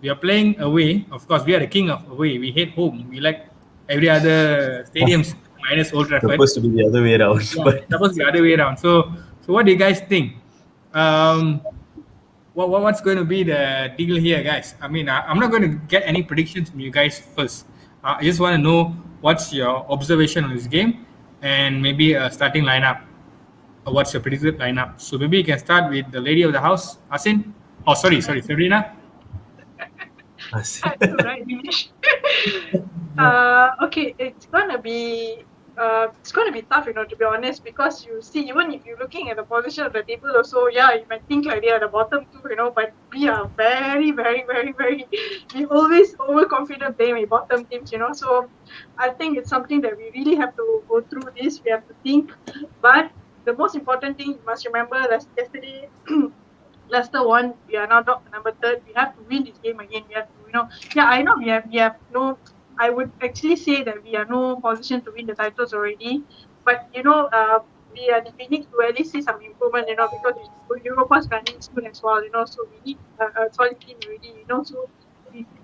We are playing away. Of course, we are the king of away. We hate home. We like every other stadiums minus Old Trafford. Supposed to be the other way around. Yeah, But it's supposed to be the other way around. So what do you guys think? What's going to be the deal here, guys? I mean, I'm not going to get any predictions from you guys first. I just want to know what's your observation on this game and maybe a starting lineup. What's your predicted lineup? So maybe you can start with the lady of the house, Asin. Oh, sorry, Sabrina. Right, Dinesh. Okay, it's gonna be tough, to be honest, because you see, even if you're looking at the position of the table also, yeah, you might think like they are the bottom two, but we are very, very, very, very, we always overconfident playing with bottom teams, so I think it's something that we really have to go through this, we have to think, but the most important thing you must remember that yesterday Leicester won. We are now number third. We have to win this game again. We have to, I know we have no. I would actually say that we are no position to win the titles already, but we need to at least see some improvement. Because Europa's running soon as well. So we need a solid team already. So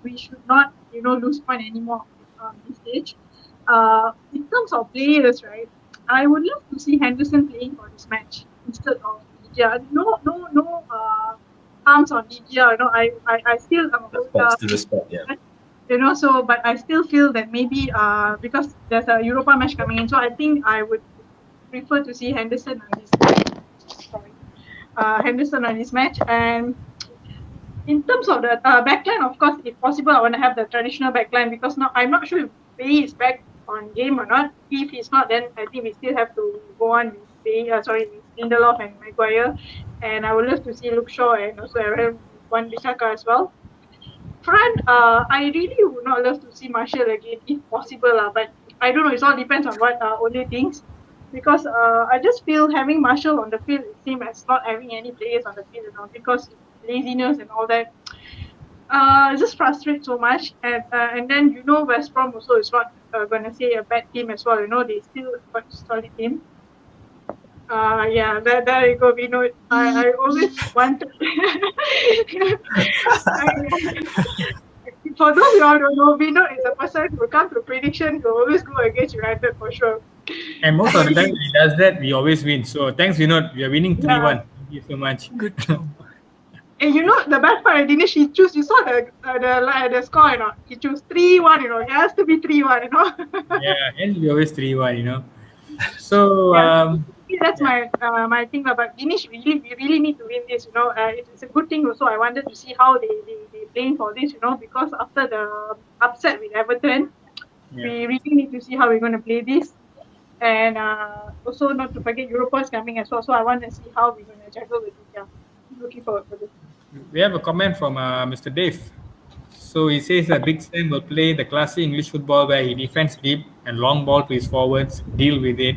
we should not lose point anymore on this stage. In terms of players, right? I would love to see Henderson playing for this match instead of Lydia. No harms on Lydia. I still That's to the spot, yeah. but I still feel that maybe because there's a Europa match coming in, so I think I would prefer to see Henderson on this. Henderson on this match. And in terms of the backline, of course, if possible, I want to have the traditional backline because now I'm not sure if Bailly is back on game or not. If he's not, then I think we still have to go on with Lindelof and Maguire. And I would love to see Luke Shaw and also Aaron Wan-Bissaka as well. Front, I really would not love to see Martial again if possible, but I don't know. It all depends on what Ole thinks. Because I just feel having Martial on the field is same as not having any players on the field, because laziness and all that. It just frustrates so much. And then West Brom also is not gonna say a bad team as well. They still got a solid team. There you go. We know it. I always wanted. For those who don't know, Vino is a person who comes to prediction who always go against United for sure. And most of the time he does that, we always win. So thanks, Vinod. We are winning 3-1. Thank you so much. Good job. And the bad part, Dinesh, he choose. You saw the score, He chose 3-1. It has to be 3-1. Yeah, and we always 3-1. So that's my thing. But Dinesh, we really need to win this. It's a good thing. Also, I wanted to see how they playing for this. Because after the upset with Everton, we really need to see how we're going to play this. And also not to forget Europa's coming as well. So I want to see how we're going to juggle with it. Yeah, looking forward for this. We have a comment from Mr. Dave. So he says that Big Sam will play the classic English football where he defends deep and long ball to his forwards, deal with it.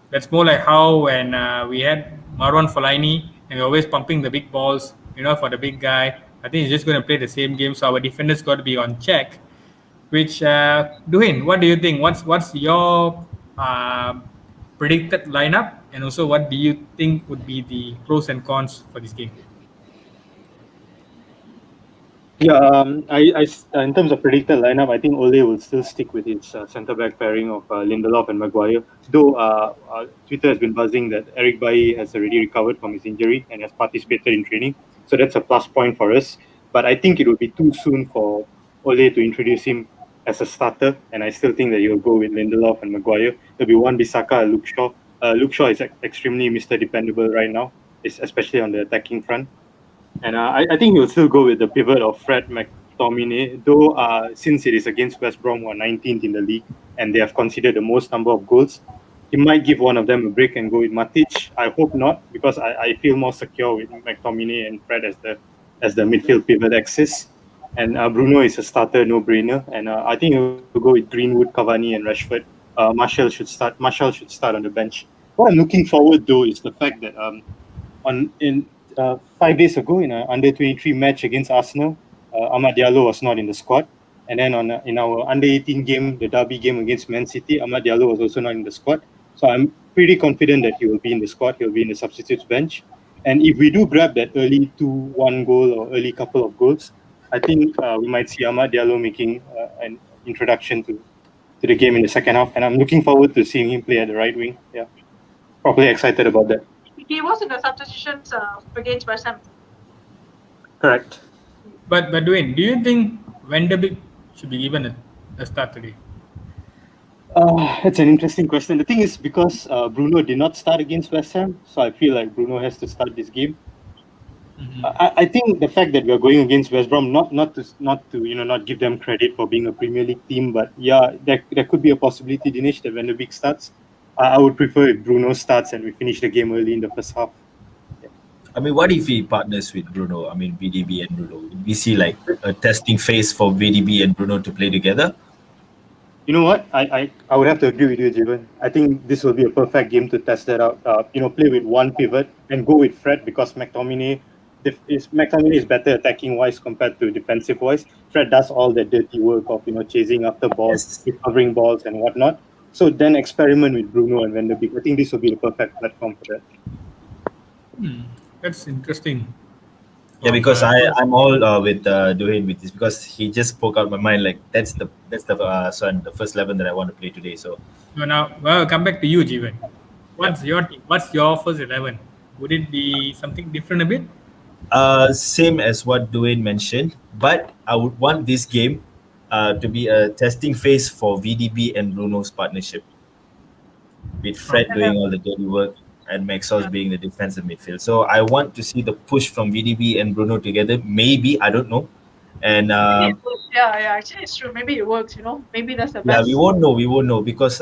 That's more like how when we had Marwan Fellaini and we're always pumping the big balls, for the big guy. I think he's just going to play the same game. So our defenders got to be on check. Which, Duhin, what do you think? What's your predicted lineup? And also, what do you think would be the pros and cons for this game? Yeah, in terms of predicted lineup, I think Ole will still stick with his centre-back pairing of Lindelof and Maguire. Though Twitter has been buzzing that Eric Bailly has already recovered from his injury and has participated in training. So that's a plus point for us. But I think it would be too soon for Ole to introduce him as a starter. And I still think that he'll go with Lindelof and Maguire. There'll be Wan-Bissaka and Luke Shaw. Luke Shaw is extremely Mr. Dependable right now, especially on the attacking front. And I think he'll still go with the pivot of Fred McTominay, though since it is against West Brom, who are 19th in the league, and they have conceded the most number of goals, he might give one of them a break and go with Matic. I hope not, because I feel more secure with McTominay and Fred as the midfield pivot axis. And Bruno is a starter, no-brainer. And I think he'll go with Greenwood, Cavani, and Rashford. Martial should start on the bench. What I'm looking forward, though, is the fact that 5 days ago in an under-23 match against Arsenal, Amad Diallo was not in the squad. And then in our under-18 game, the derby game against Man City, Amad Diallo was also not in the squad. So I'm pretty confident that he will be in the squad. He'll be in the substitutes bench. And if we do grab that early 2-1 goal or early couple of goals, I think we might see Amad Diallo making an introduction to the game in the second half. And I'm looking forward to seeing him play at the right wing. Yeah, probably excited about that. He was in the substitutions against West Ham. Correct. But Dwayne, do you think Van der Beek should be given a start today? That's an interesting question. The thing is, because Bruno did not start against West Ham, so I feel like Bruno has to start this game. Mm-hmm. I think the fact that we are going against West Brom, not to give them credit for being a Premier League team, but yeah, there could be a possibility, Dinesh, that Van der Beek starts. I would prefer if Bruno starts and we finish the game early in the first half. Yeah. I mean, what if he partners with Bruno? I mean, VDB and Bruno. We see like a testing phase for VDB and Bruno to play together. You know what? I would have to agree with you, Jivan. I think this will be a perfect game to test that out. Play with one pivot and go with Fred, because McTominay McTominay is better attacking wise compared to defensive wise. Fred does all the dirty work of chasing after balls, recovering balls and whatnot. So then experiment with Bruno and Van der Beek. I think this will be the perfect platform for that. That's interesting. Yeah, because I'm all with Duhain with this, because he just spoke out my mind. Like that's the the first 11 that I want to play today. So now, come back to you, Jeevan. What's your team? What's your first 11? Would it be something different a bit? same as what Duane mentioned, but I would want this game to be a testing phase for VDB and Bruno's partnership, with Fred doing all the dirty work and Maxwell's being the defensive midfield. So I want to see the push from VDB and Bruno together. Maybe, I don't know. And actually it's true. Maybe it works, Maybe that's the best. we won't know because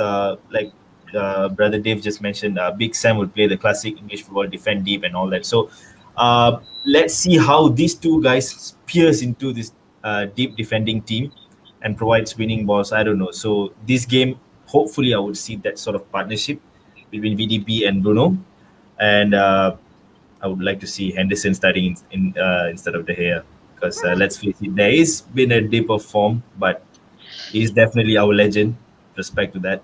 like brother Dave just mentioned, Big Sam will play the classic English football, defend deep and all that. So let's see how these two guys pierce into this deep defending team and provides winning balls. I don't know. So this game, hopefully, I would see that sort of partnership between VDB and Bruno, and I would like to see Henderson starting in instead of De Gea, because let's face it, there is been a dip of form, but he's definitely our legend. Respect to that,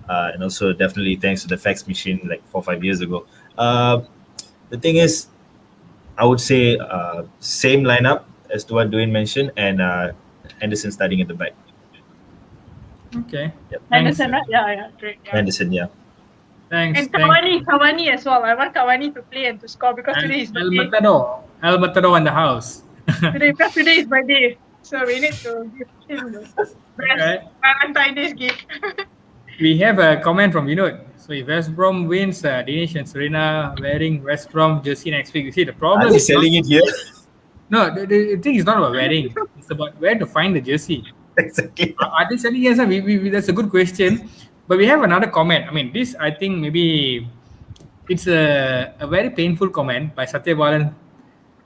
and also definitely thanks to the fax machine like 4 or 5 years ago. The thing is, I would say same lineup as to what Dwayne mentioned, and Henderson starting at the back. Okay. Yep. Henderson, right? Yeah, great. Yeah. Henderson, yeah. Thanks. And Cavani as well. I want Cavani to play and to score because today is El birthday. El Matador in the house. Today is my day. So we need to give him the best Valentine's Day gift. We have a comment from Vinod. So if West Brom wins, Dinesh and Serena wearing West Brom jersey next week. You see, the problem Are they is selling it here? No, the thing is not about wearing. It's about where to find the jersey. Exactly. Are they selling? Yes, that's a good question. But we have another comment. I mean, this, I think maybe it's a very painful comment by Satya Balan.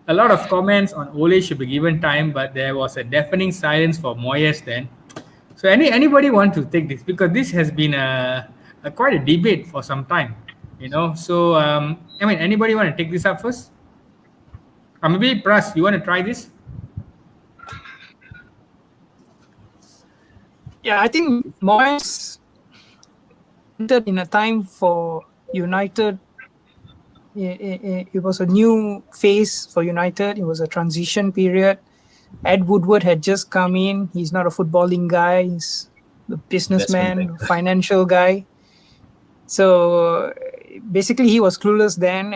A lot of comments on Ole should be given time, but there was a deafening silence for Moyes then. So anybody want to take this? Because this has been quite a debate for some time, So, I mean, anybody want to take this up first? Maybe Pras, you want to try this? Yeah, I think Moyes entered in a time for United. It was a new phase for United. It was a transition period. Ed Woodward had just come in. He's not a footballing guy. He's a businessman, financial guy. So basically, he was clueless then,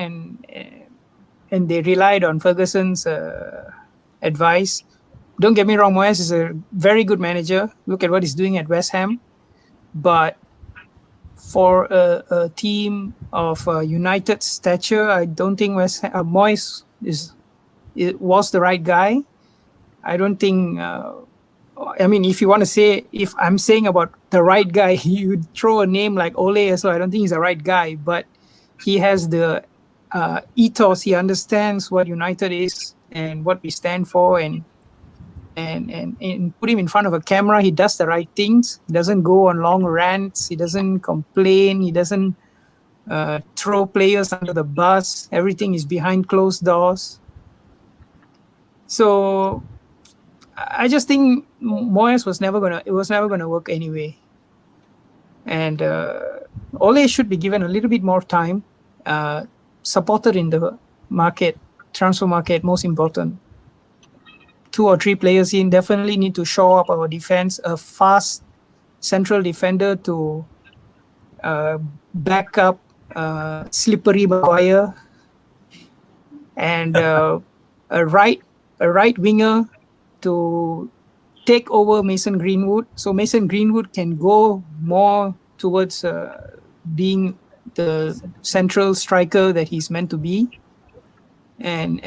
and they relied on Ferguson's advice. Don't get me wrong, Moyes is a very good manager. Look at what he's doing at West Ham. But for a team of United stature, I don't think Moyes was the right guy. I don't think... I mean, if you want to say, if I'm saying about the right guy, you throw a name like Ole, so I don't think he's the right guy. But he has the ethos. He understands what United is and what we stand for, and put him in front of a camera. He does the right things. He doesn't go on long rants. He doesn't complain. He doesn't throw players under the bus. Everything is behind closed doors. So I just think Moyes was never gonna work anyway. And Ole should be given a little bit more time, supported in the market, transfer market, most important. 2 or 3 players in, definitely need to show up our defense, a fast central defender to back up slippery Maguire, and a right winger to take over Mason Greenwood, so Mason Greenwood can go more towards being the central striker that he's meant to be. And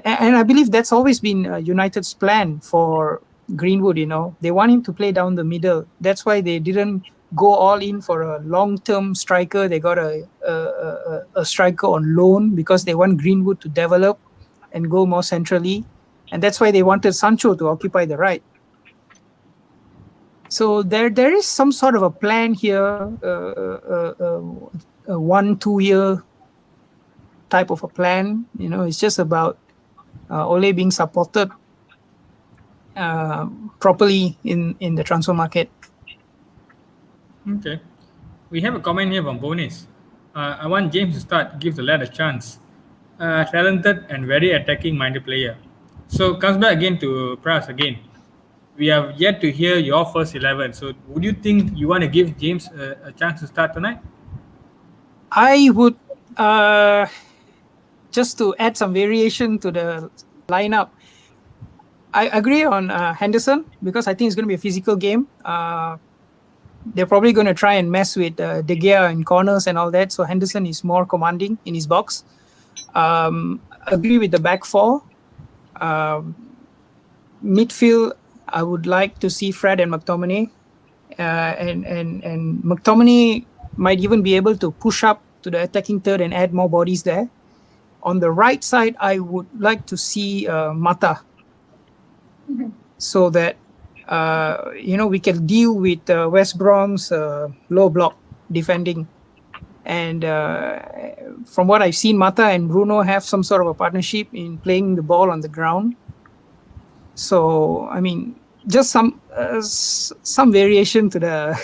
I believe that's always been United's plan for Greenwood. They want him to play down the middle. That's why they didn't go all in for a long-term striker. They got a striker on loan because they want Greenwood to develop and go more centrally, and that's why they wanted Sancho to occupy the right. So there is some sort of a plan here, a 1-2 year type of a plan. It's just about Ole being supported properly in the transfer market. Okay. We have a comment here from Bonis. I want James to start, give the lad a chance. Talented and very attacking minded player. So comes back again to Pras again. We have yet to hear your first 11. So would you think you want to give James a chance to start tonight? I would just to add some variation to the lineup. I agree on Henderson because I think it's going to be a physical game. They're probably going to try and mess with De Gea in corners and all that. So Henderson is more commanding in his box. Agree with the back four. Midfield, I would like to see Fred and McTominay. And McTominay might even be able to push up to the attacking third and add more bodies there. On the right side, I would like to see Mata, so that we can deal with West Brom's low block defending. And from what I've seen, Mata and Bruno have some sort of a partnership in playing the ball on the ground. So I mean, just some variation to the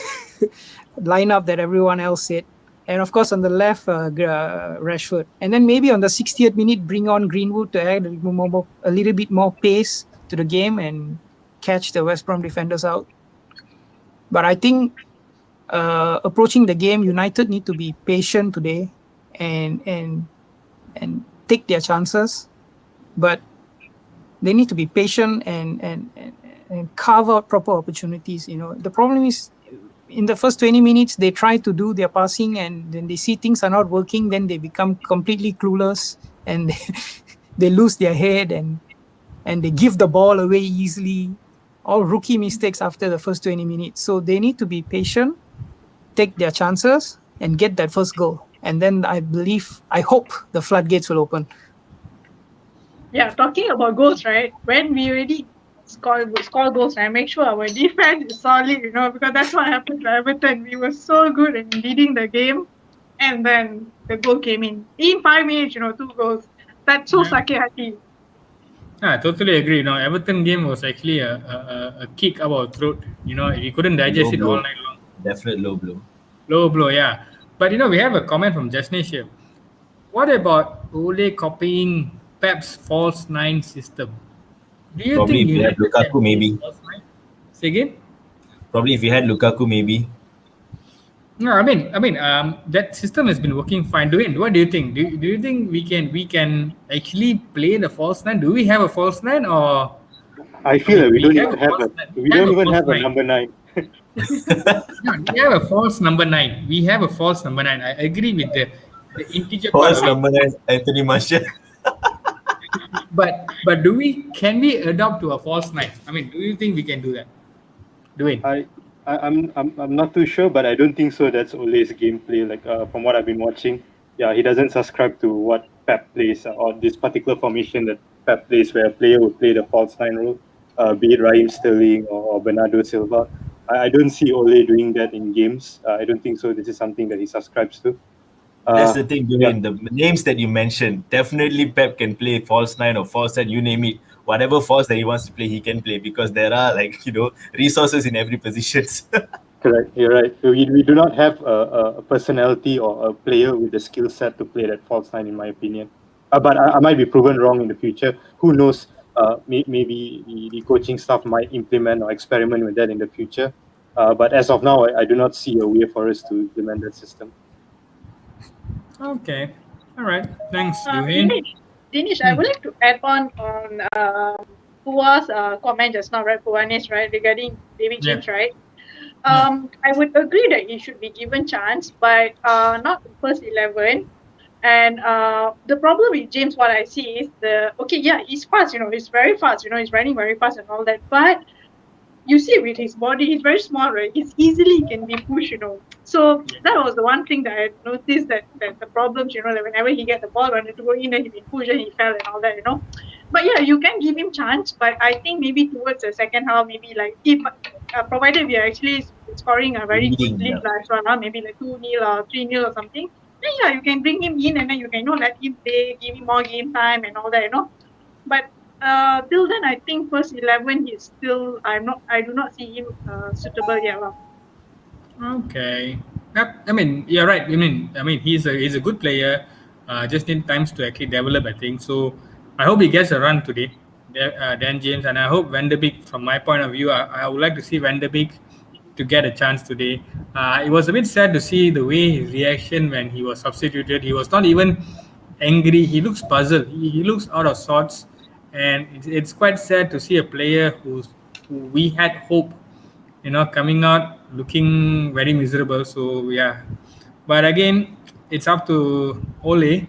lineup that everyone else said. And of course, on the left, Rashford. And then maybe on the 60th minute, bring on Greenwood to add a little bit more pace to the game and catch the West Brom defenders out. But I think approaching the game, United need to be patient today and take their chances. But they need to be patient and carve out proper opportunities. The problem is, in the first 20 minutes, they try to do their passing, and then they see things are not working. Then they become completely clueless, and they lose their head, and they give the ball away easily. All rookie mistakes after the first 20 minutes. So they need to be patient, take their chances, and get that first goal. And then I hope the floodgates will open. Yeah, talking about goals, right? When we already score goals, right? Make sure our defense is solid, because that's what happened to Everton. We were so good in leading the game, and then the goal came in 5 minutes. 2 goals. That's so sakit hati. I totally agree. Everton game was actually a kick up our throat. We couldn't digest it all night long. Definite low blow. Low blow, yeah. But we have a comment from Jasnesh here. What about Ole copying Pep's false nine system? Do you Probably think if you had Lukaku, maybe. Say again? Probably if you had Lukaku, maybe. No, I mean, that system has been working fine. Dwayne, what do you think? Do you think we can actually play the false nine? Do we have a false nine, or? I feel that we don't even have a number 9. No, we have a false number 9. We have a false number 9. I agree with the integer false number 9, Anthony Martial. But can we adopt to a false 9? I mean, do you think we can do that? Dwayne? I'm not too sure, but I don't think so. That's Ole's gameplay. Like from what I've been watching, he doesn't subscribe to what Pep plays or this particular formation that Pep plays, where a player would play the false 9 role, be it Raheem Sterling or Bernardo Silva. I don't see Ole doing that in games. I don't think so. This is something that he subscribes to. That's the thing, Julian. The names that you mentioned, definitely Pep can play false 9 or false 10, you name it. Whatever false that he wants to play, he can play, because there are resources in every position. Correct, you're right. We do not have a personality or a player with the skill set to play that false 9, in my opinion. But I might be proven wrong in the future. Who knows? Maybe the coaching staff might implement or experiment with that in the future. But as of now, I do not see a way for us to implement that system. Okay. All right. Thanks, Dinesh, I would like to add on Pua's comment just now, right? Puanis, right, regarding David James, right? I would agree that he should be given chance, but not the first 11. And the problem with James, what I see is he's fast, he's very fast, he's running very fast and all that. But you see with his body, he's very small, right? He easily can be pushed, So that was the one thing that I noticed, that the problems, that whenever he get the ball, wanted to go in, then he been pushed and he fell and all that, But you can give him chance, but I think maybe towards the second half, maybe like if provided we are actually scoring a very good lead as well, maybe like 2-0 or 3-0 or something, then you can bring him in and then you can let him play, give him more game time and all that, But till then, I think first 11 he's still. I do not see him suitable yet. Okay. Yep. I mean, you're right. I mean, he's a good player. Just need times to actually develop, I think. So I hope he gets a run today, Dan James, and I hope Van der Beek. From my point of view, I would like to see Van der Beek to get a chance today. It was a bit sad to see the way his reaction when he was substituted. He was not even angry. He looks puzzled. He looks out of sorts, and it's quite sad to see a player who we had hope, coming out looking very miserable. So yeah, but again, it's up to Ole.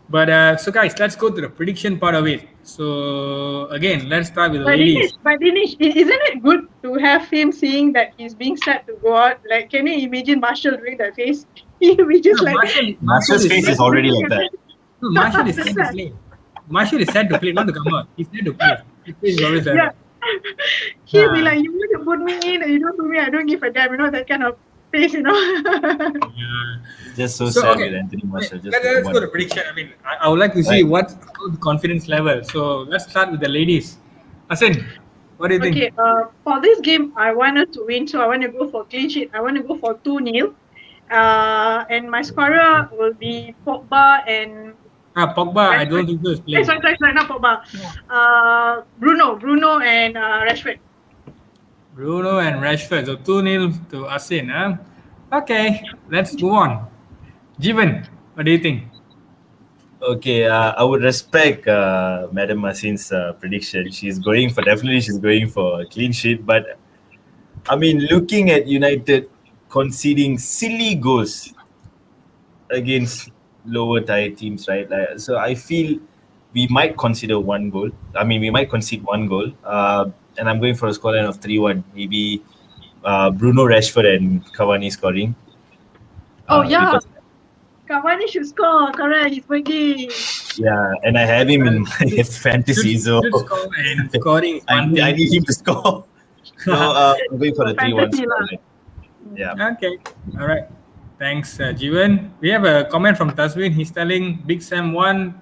But so guys, let's go to the prediction part of it. So again, let's start with the ladies. Dinesh, isn't it good to have him seeing that he's being sad to go out? Like, can you imagine Marshall doing that face? We just No, Marshall's face is already like that. No, Marshall is sad to play. Marshall is sad to play, not to come out. He's sad to play. His face is always like Yeah. that. He'll be like, you want to put me in, and you don't put me, I don't give a damn, that kind of face, Yeah. Just so So, sad okay. with Anthony Marshall. Just Let's one- go to prediction. I mean, I would like to see Right. what's the confidence level. So let's start with the ladies. Asin, what do you think? Okay, for this game, I want us to win, so I want to go for clean sheet. I want to go for 2-0. And my scorer will be Pogba and... Pogba, I don't think so is playing. Sorry, not Pogba. Bruno and Rashford. Bruno and Rashford. So 2-0 to Asin. Huh? Okay, let's move on. Jivan, what do you think? Okay, I would respect Madam Masin's prediction. She's going for a clean sheet. But I mean, looking at United conceding silly goals against lower tier teams, right? So I feel we might consider one goal. I mean, we might concede one goal. And I'm going for a scoreline of 3-1. Maybe Bruno, Rashford, and Cavani scoring. Because- Cavani should score, correct, he's working. Yeah, and I have him in my fantasy, so Should score and scoring is I one thing. need him to score. So I'm going for the 3-1 Fantasy lah. scoreline. Yeah. Okay, all right. Thanks, Jivan. We have a comment from Taswin. He's telling Big Sam 1,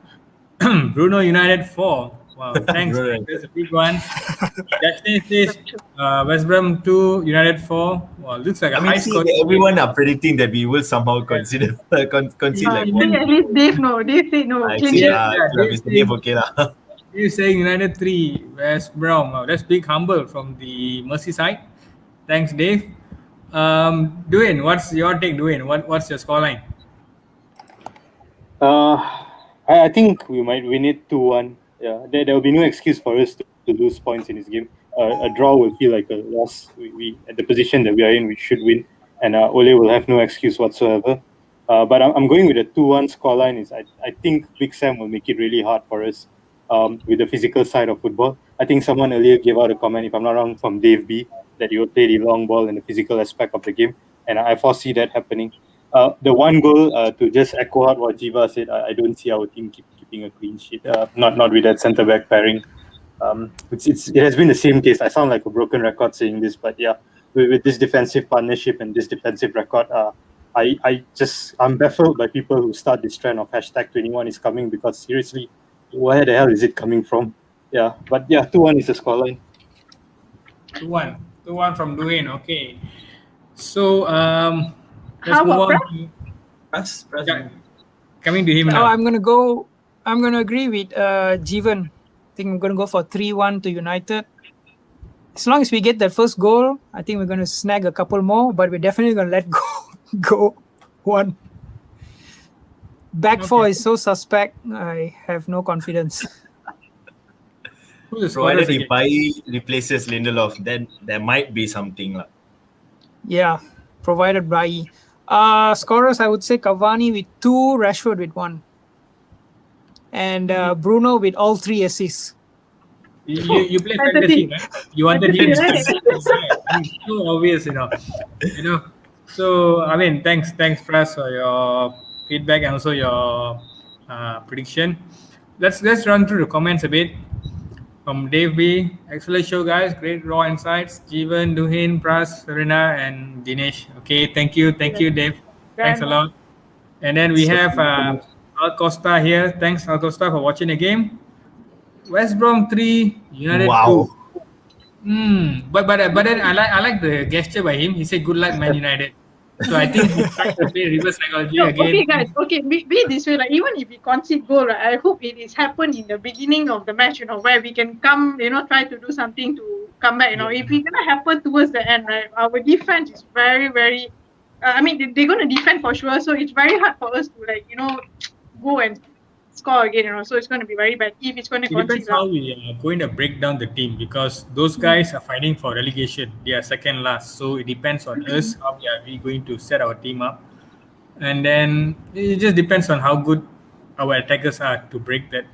Bruno United 4. Wow, thanks. Bruno. That's a big one. Destiny says West Brom 2, United 4. Wow, looks like a I high mean, see, score. everyone are predicting that we will somehow concede like I one. think at least Dave said no. I Clean see, sheet. Mr. Dave, okay lah. He's saying United 3, West Brom. Wow, that's big humble from the Merseyside. Thanks, Dave. Dwayne, what's your take, Dwayne? What's your scoreline? I think we might win it 2-1. Yeah, there will be no excuse for us to lose points in this game. A draw will feel like a loss. We at the position that we are in, we should win, and Ole will have no excuse whatsoever. But I'm going with a 2-1 scoreline. I think Big Sam will make it really hard for us with the physical side of football. I think someone earlier gave out a comment, if I'm not wrong, from Dave B, that he will play the long ball and the physical aspect of the game, and I foresee that happening. The one goal, to just echo out what Jiva said, I don't see our team keeping a clean sheet. Not with that centre back pairing. It has been the same case. I sound like a broken record saying this, but yeah, with this defensive partnership and this defensive record, I'm baffled by people who start this trend of #21 is coming, because seriously, where the hell is it coming from? Yeah, but yeah, 2-1 is the scoreline. 2-1. 2-1 from Dwayne. Okay. So let's How move about on. Press. Yeah, coming to him Oh, now. I'm gonna agree with Jeevan. I think I'm gonna go for 3-1 to United. As long as we get that first goal, I think we're gonna snag a couple more, but we're definitely gonna let go one. Back four Okay. is so suspect. I have no confidence. Who's the scorers Provided if again? Bailly replaces Lindelof, then there might be something lah. Yeah, provided by scorers, I would say Cavani with 2, Rashford with 1, and Bruno with all 3 assists. You play Fantasy. fantasy, right? You wanted him. Fantasy, It's so obvious, So I mean, thanks, Pras, for your feedback and also your prediction. Let's run through the comments a bit. From Dave B, excellent show, guys. Great raw insights. Jeevan, Duhin, Pras, Serena, and Dinesh. Okay, thank you, Dave. Thanks a lot. And then we have Al Costa here. Thanks, Al Costa, for watching the game. West Brom 3, United 2. Wow. But then I like the gesture by him. He said good luck Man United. So I think he's trying to play reverse psychology No, again. okay, guys. Okay, be this way. Like, even if we concede goal, right, I hope it is happened in the beginning of the match. Where we can come, try to do something to come back. If it's gonna happen towards the end, right, our defense is very, very. They're gonna defend for sure. So it's very hard for us to go and score again. So it's gonna be very bad if it's gonna It concede. depends how we are going to break down the team, because those guys are fighting for relegation. They are second last. So it depends on us how we going to set our team up. And then it just depends on how good our attackers are to break that,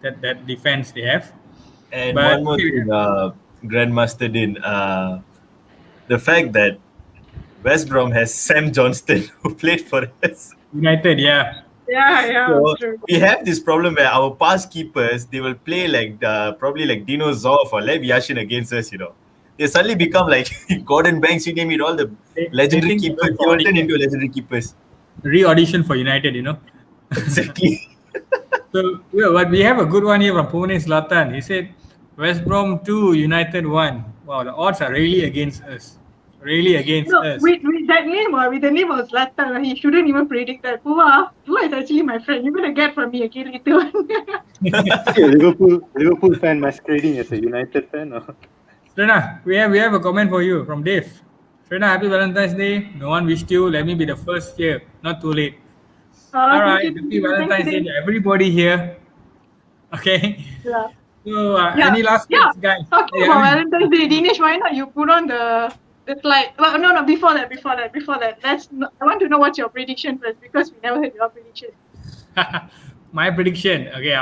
that defense they have. And But one more thing, Grandmaster Din, the fact that West Brom has Sam Johnston who played for us. United, yeah. Yeah, So true. we have this problem where our past keepers, they will play probably like Dino Zoff or Lev Yashin against us, They suddenly become like Gordon Banks, you name it, all the legendary think keepers, they all turn into legendary keepers. Re-audition for United, Exactly. So, but we have a good one here from Pune Zlatan. He said, West Brom 2, United 1. Wow, the odds are really against us. Really against us. With that name, with the name of Zlatan, he shouldn't even predict that. Pua is actually my friend. You're gonna get from me again later. Liverpool fan masquerading as a United fan. Or? Serena, we have a comment for you from Dave. Serena, happy Valentine's Day. No one wished you. Let me be the first here. Not too late. All right, happy Valentine's Day to everybody here. Okay. Yeah. So, any last words, guys? Talking about Valentine's Day, Dinesh, why not you put on the slide? Well, no, before that. I want to know what's your prediction first, because we never heard your prediction. My prediction. Okay,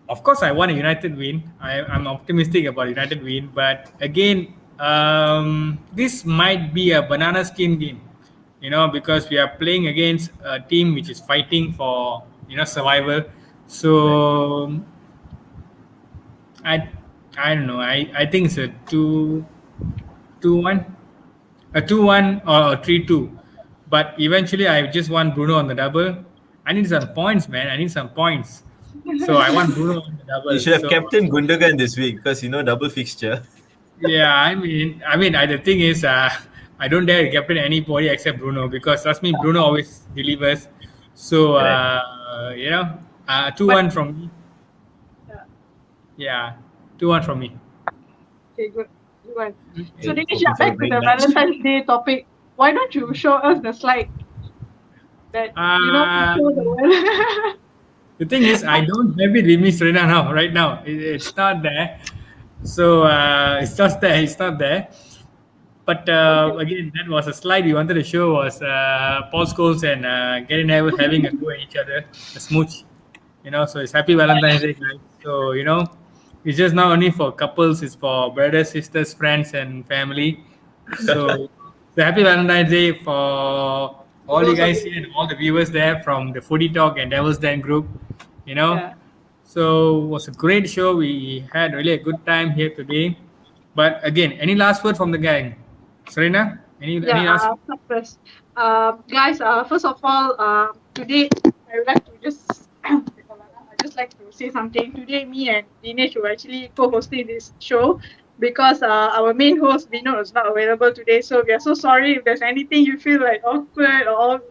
of course, I want a United win. I'm optimistic about United win, but again, this might be a banana skin game, because we are playing against a team which is fighting for survival. So I don't know. I think it's a 2-1, a 2-1 or a 3-2. But eventually, I just want Bruno on the double. I need some points, man. I need some points. So I want Bruno on the double. You should have captain Gundogan this week because double fixture. Yeah, the thing is, I don't dare to captain anybody except Bruno, because trust me, Bruno always delivers. So 2-1 from me. Yeah, 2-1 from me. Okay, good. So Dinesh, back to the Valentine's Day topic. Why don't you show us the slide that show the world? The thing is, I don't have it with me right now. It's not there. So it's just there. It's not there. But again, that was a slide we wanted to show, was Paul Scholes and Gary Neville having a go at each other, a smooch. So it's happy Valentine's Day, guys. So it's just not only for couples; it's for brothers, sisters, friends, and family. So happy Valentine's Day for all you guys here and all the viewers there from the FOOTYtalk and Devil's Den group. So it was a great show. We had really a good time here today. But again, any last word from the gang? Serena, any last word? First. Guys, first of all, today I would like to say something. Today, me and Dinesh were actually co-hosting this show, because our main host Vinod is not available today. So we are so sorry if there's anything you feel like awkward or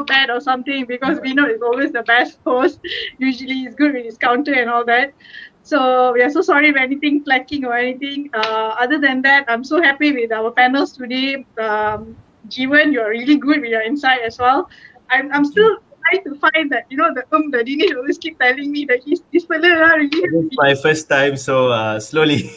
bad or something, because Vinod is always the best host. Usually he's good with his counter and all that. So we are so sorry if anything's lacking or anything. Other than that, I'm so happy with our panels today. Jeevan, you're really good with your insight as well. I'm still trying to find that, the Dinesh always keep telling me that this fella really. It's my first time, so slowly.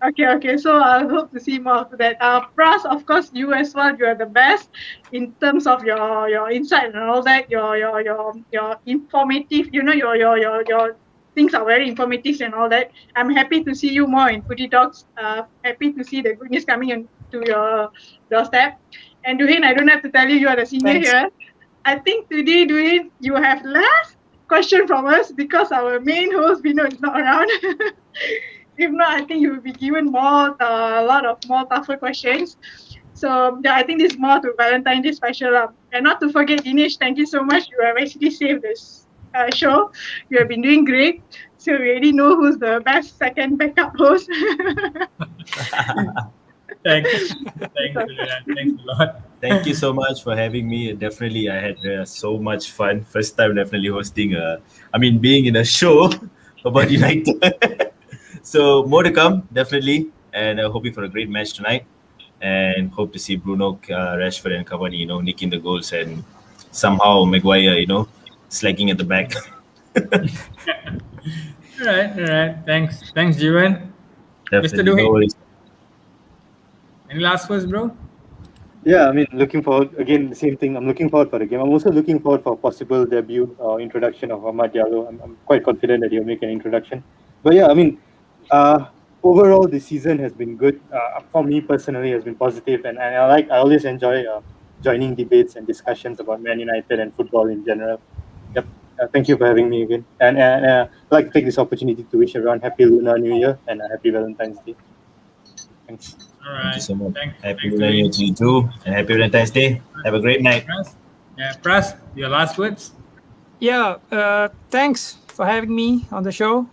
Okay. So I hope to see more of that. Pras, of course, you as well. You are the best in terms of your insight and all that. Your informative. Your things are very informative and all that. I'm happy to see you more in FOOTYtalks. Happy to see the good news coming into your doorstep. And Duhin, I don't have to tell you, you are the senior here. I think today, Duhin, you have last question from us because our main host, Vinod, is not around. If not, I think you will be given a lot of more tougher questions. So I think this is more to Valentine's Day special. And not to forget, Dinesh, thank you so much. You have actually saved this show. You have been doing great. So we already know who's the best second backup host. Thanks. Thanks a lot. Thank you so much for having me. Definitely, I had so much fun. First time definitely hosting being in a show about United. So more to come, definitely. And hoping for a great match tonight. And hope to see Bruno, Rashford and Cavani, nicking the goals and somehow Maguire, slacking at the back. All right. Thanks, Jivan. Definitely, Mr. Duhai. no worries. Any last words, bro? Yeah, I mean, looking forward, again, the same thing. I'm looking forward for the game. I'm also looking forward for a possible debut or introduction of Ahmad Diallo. I'm quite confident that he'll make an introduction. But yeah, I mean, overall, the season has been good. For me personally, has been positive, and I always enjoy joining debates and discussions about Man United and football in general. Yep. Thank you for having me again. And I'd like to take this opportunity to wish everyone happy Lunar New Year and a happy Valentine's Day. Thanks. All right. Thank you so much. Thanks, Happy New Year to you too, and happy Valentine's Day. Have a great night. Pras, your last words? Yeah, thanks for having me on the show.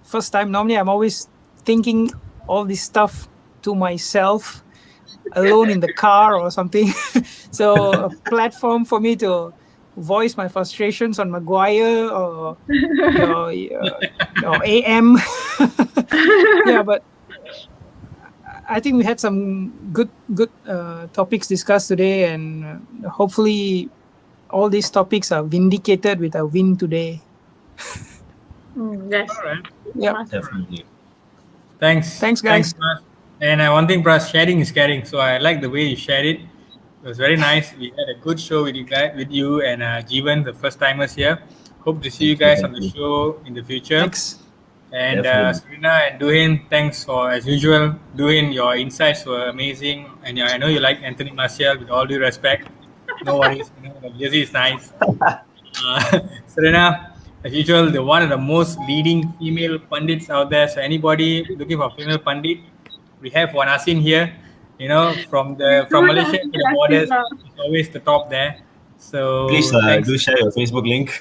First time, normally I'm always thinking all this stuff to myself, alone in the car or something. So a platform for me to voice my frustrations on Maguire or AM. Yeah, but I think we had some good topics discussed today, and hopefully all these topics are vindicated with a win today. Yes. All right. Yeah. Definitely. Thanks, guys. Pras. And one thing, Pras, sharing is caring. So I like the way you shared it. It was very nice. We had a good show with you and Jeevan, the first timers here. Hope to see you guys on the show in the future. Thanks. And Definitely. Serena and Duhin, thanks for, as usual, Duhin, your insights were amazing. And I know you like Anthony Martial, with all due respect. No worries, the jersey is nice. Serena, as usual, one of the most leading female pundits out there. So anybody looking for a female pundit, we have one Asin here. From Malaysia to the borders, it's always the top there. So Please thanks. do share your Facebook link.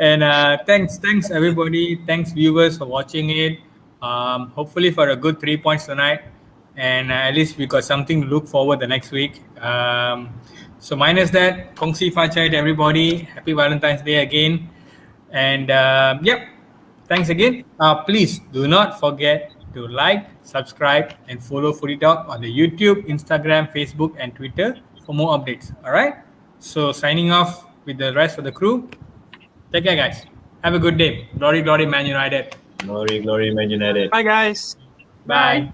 And thanks everybody. Thanks viewers for watching it. Hopefully for a good 3 points tonight, and at least we got something to look forward the next week. So minus that, Kongsi Fachai to everybody. Happy Valentine's Day again. And thanks again. Please do not forget to like, subscribe, and follow FOOTYtalk on the YouTube, Instagram, Facebook, and Twitter for more updates. All right. So signing off with the rest of the crew. Take care, guys. Have a good day. Glory, Man United. Glory, Man United. Bye, guys. Bye.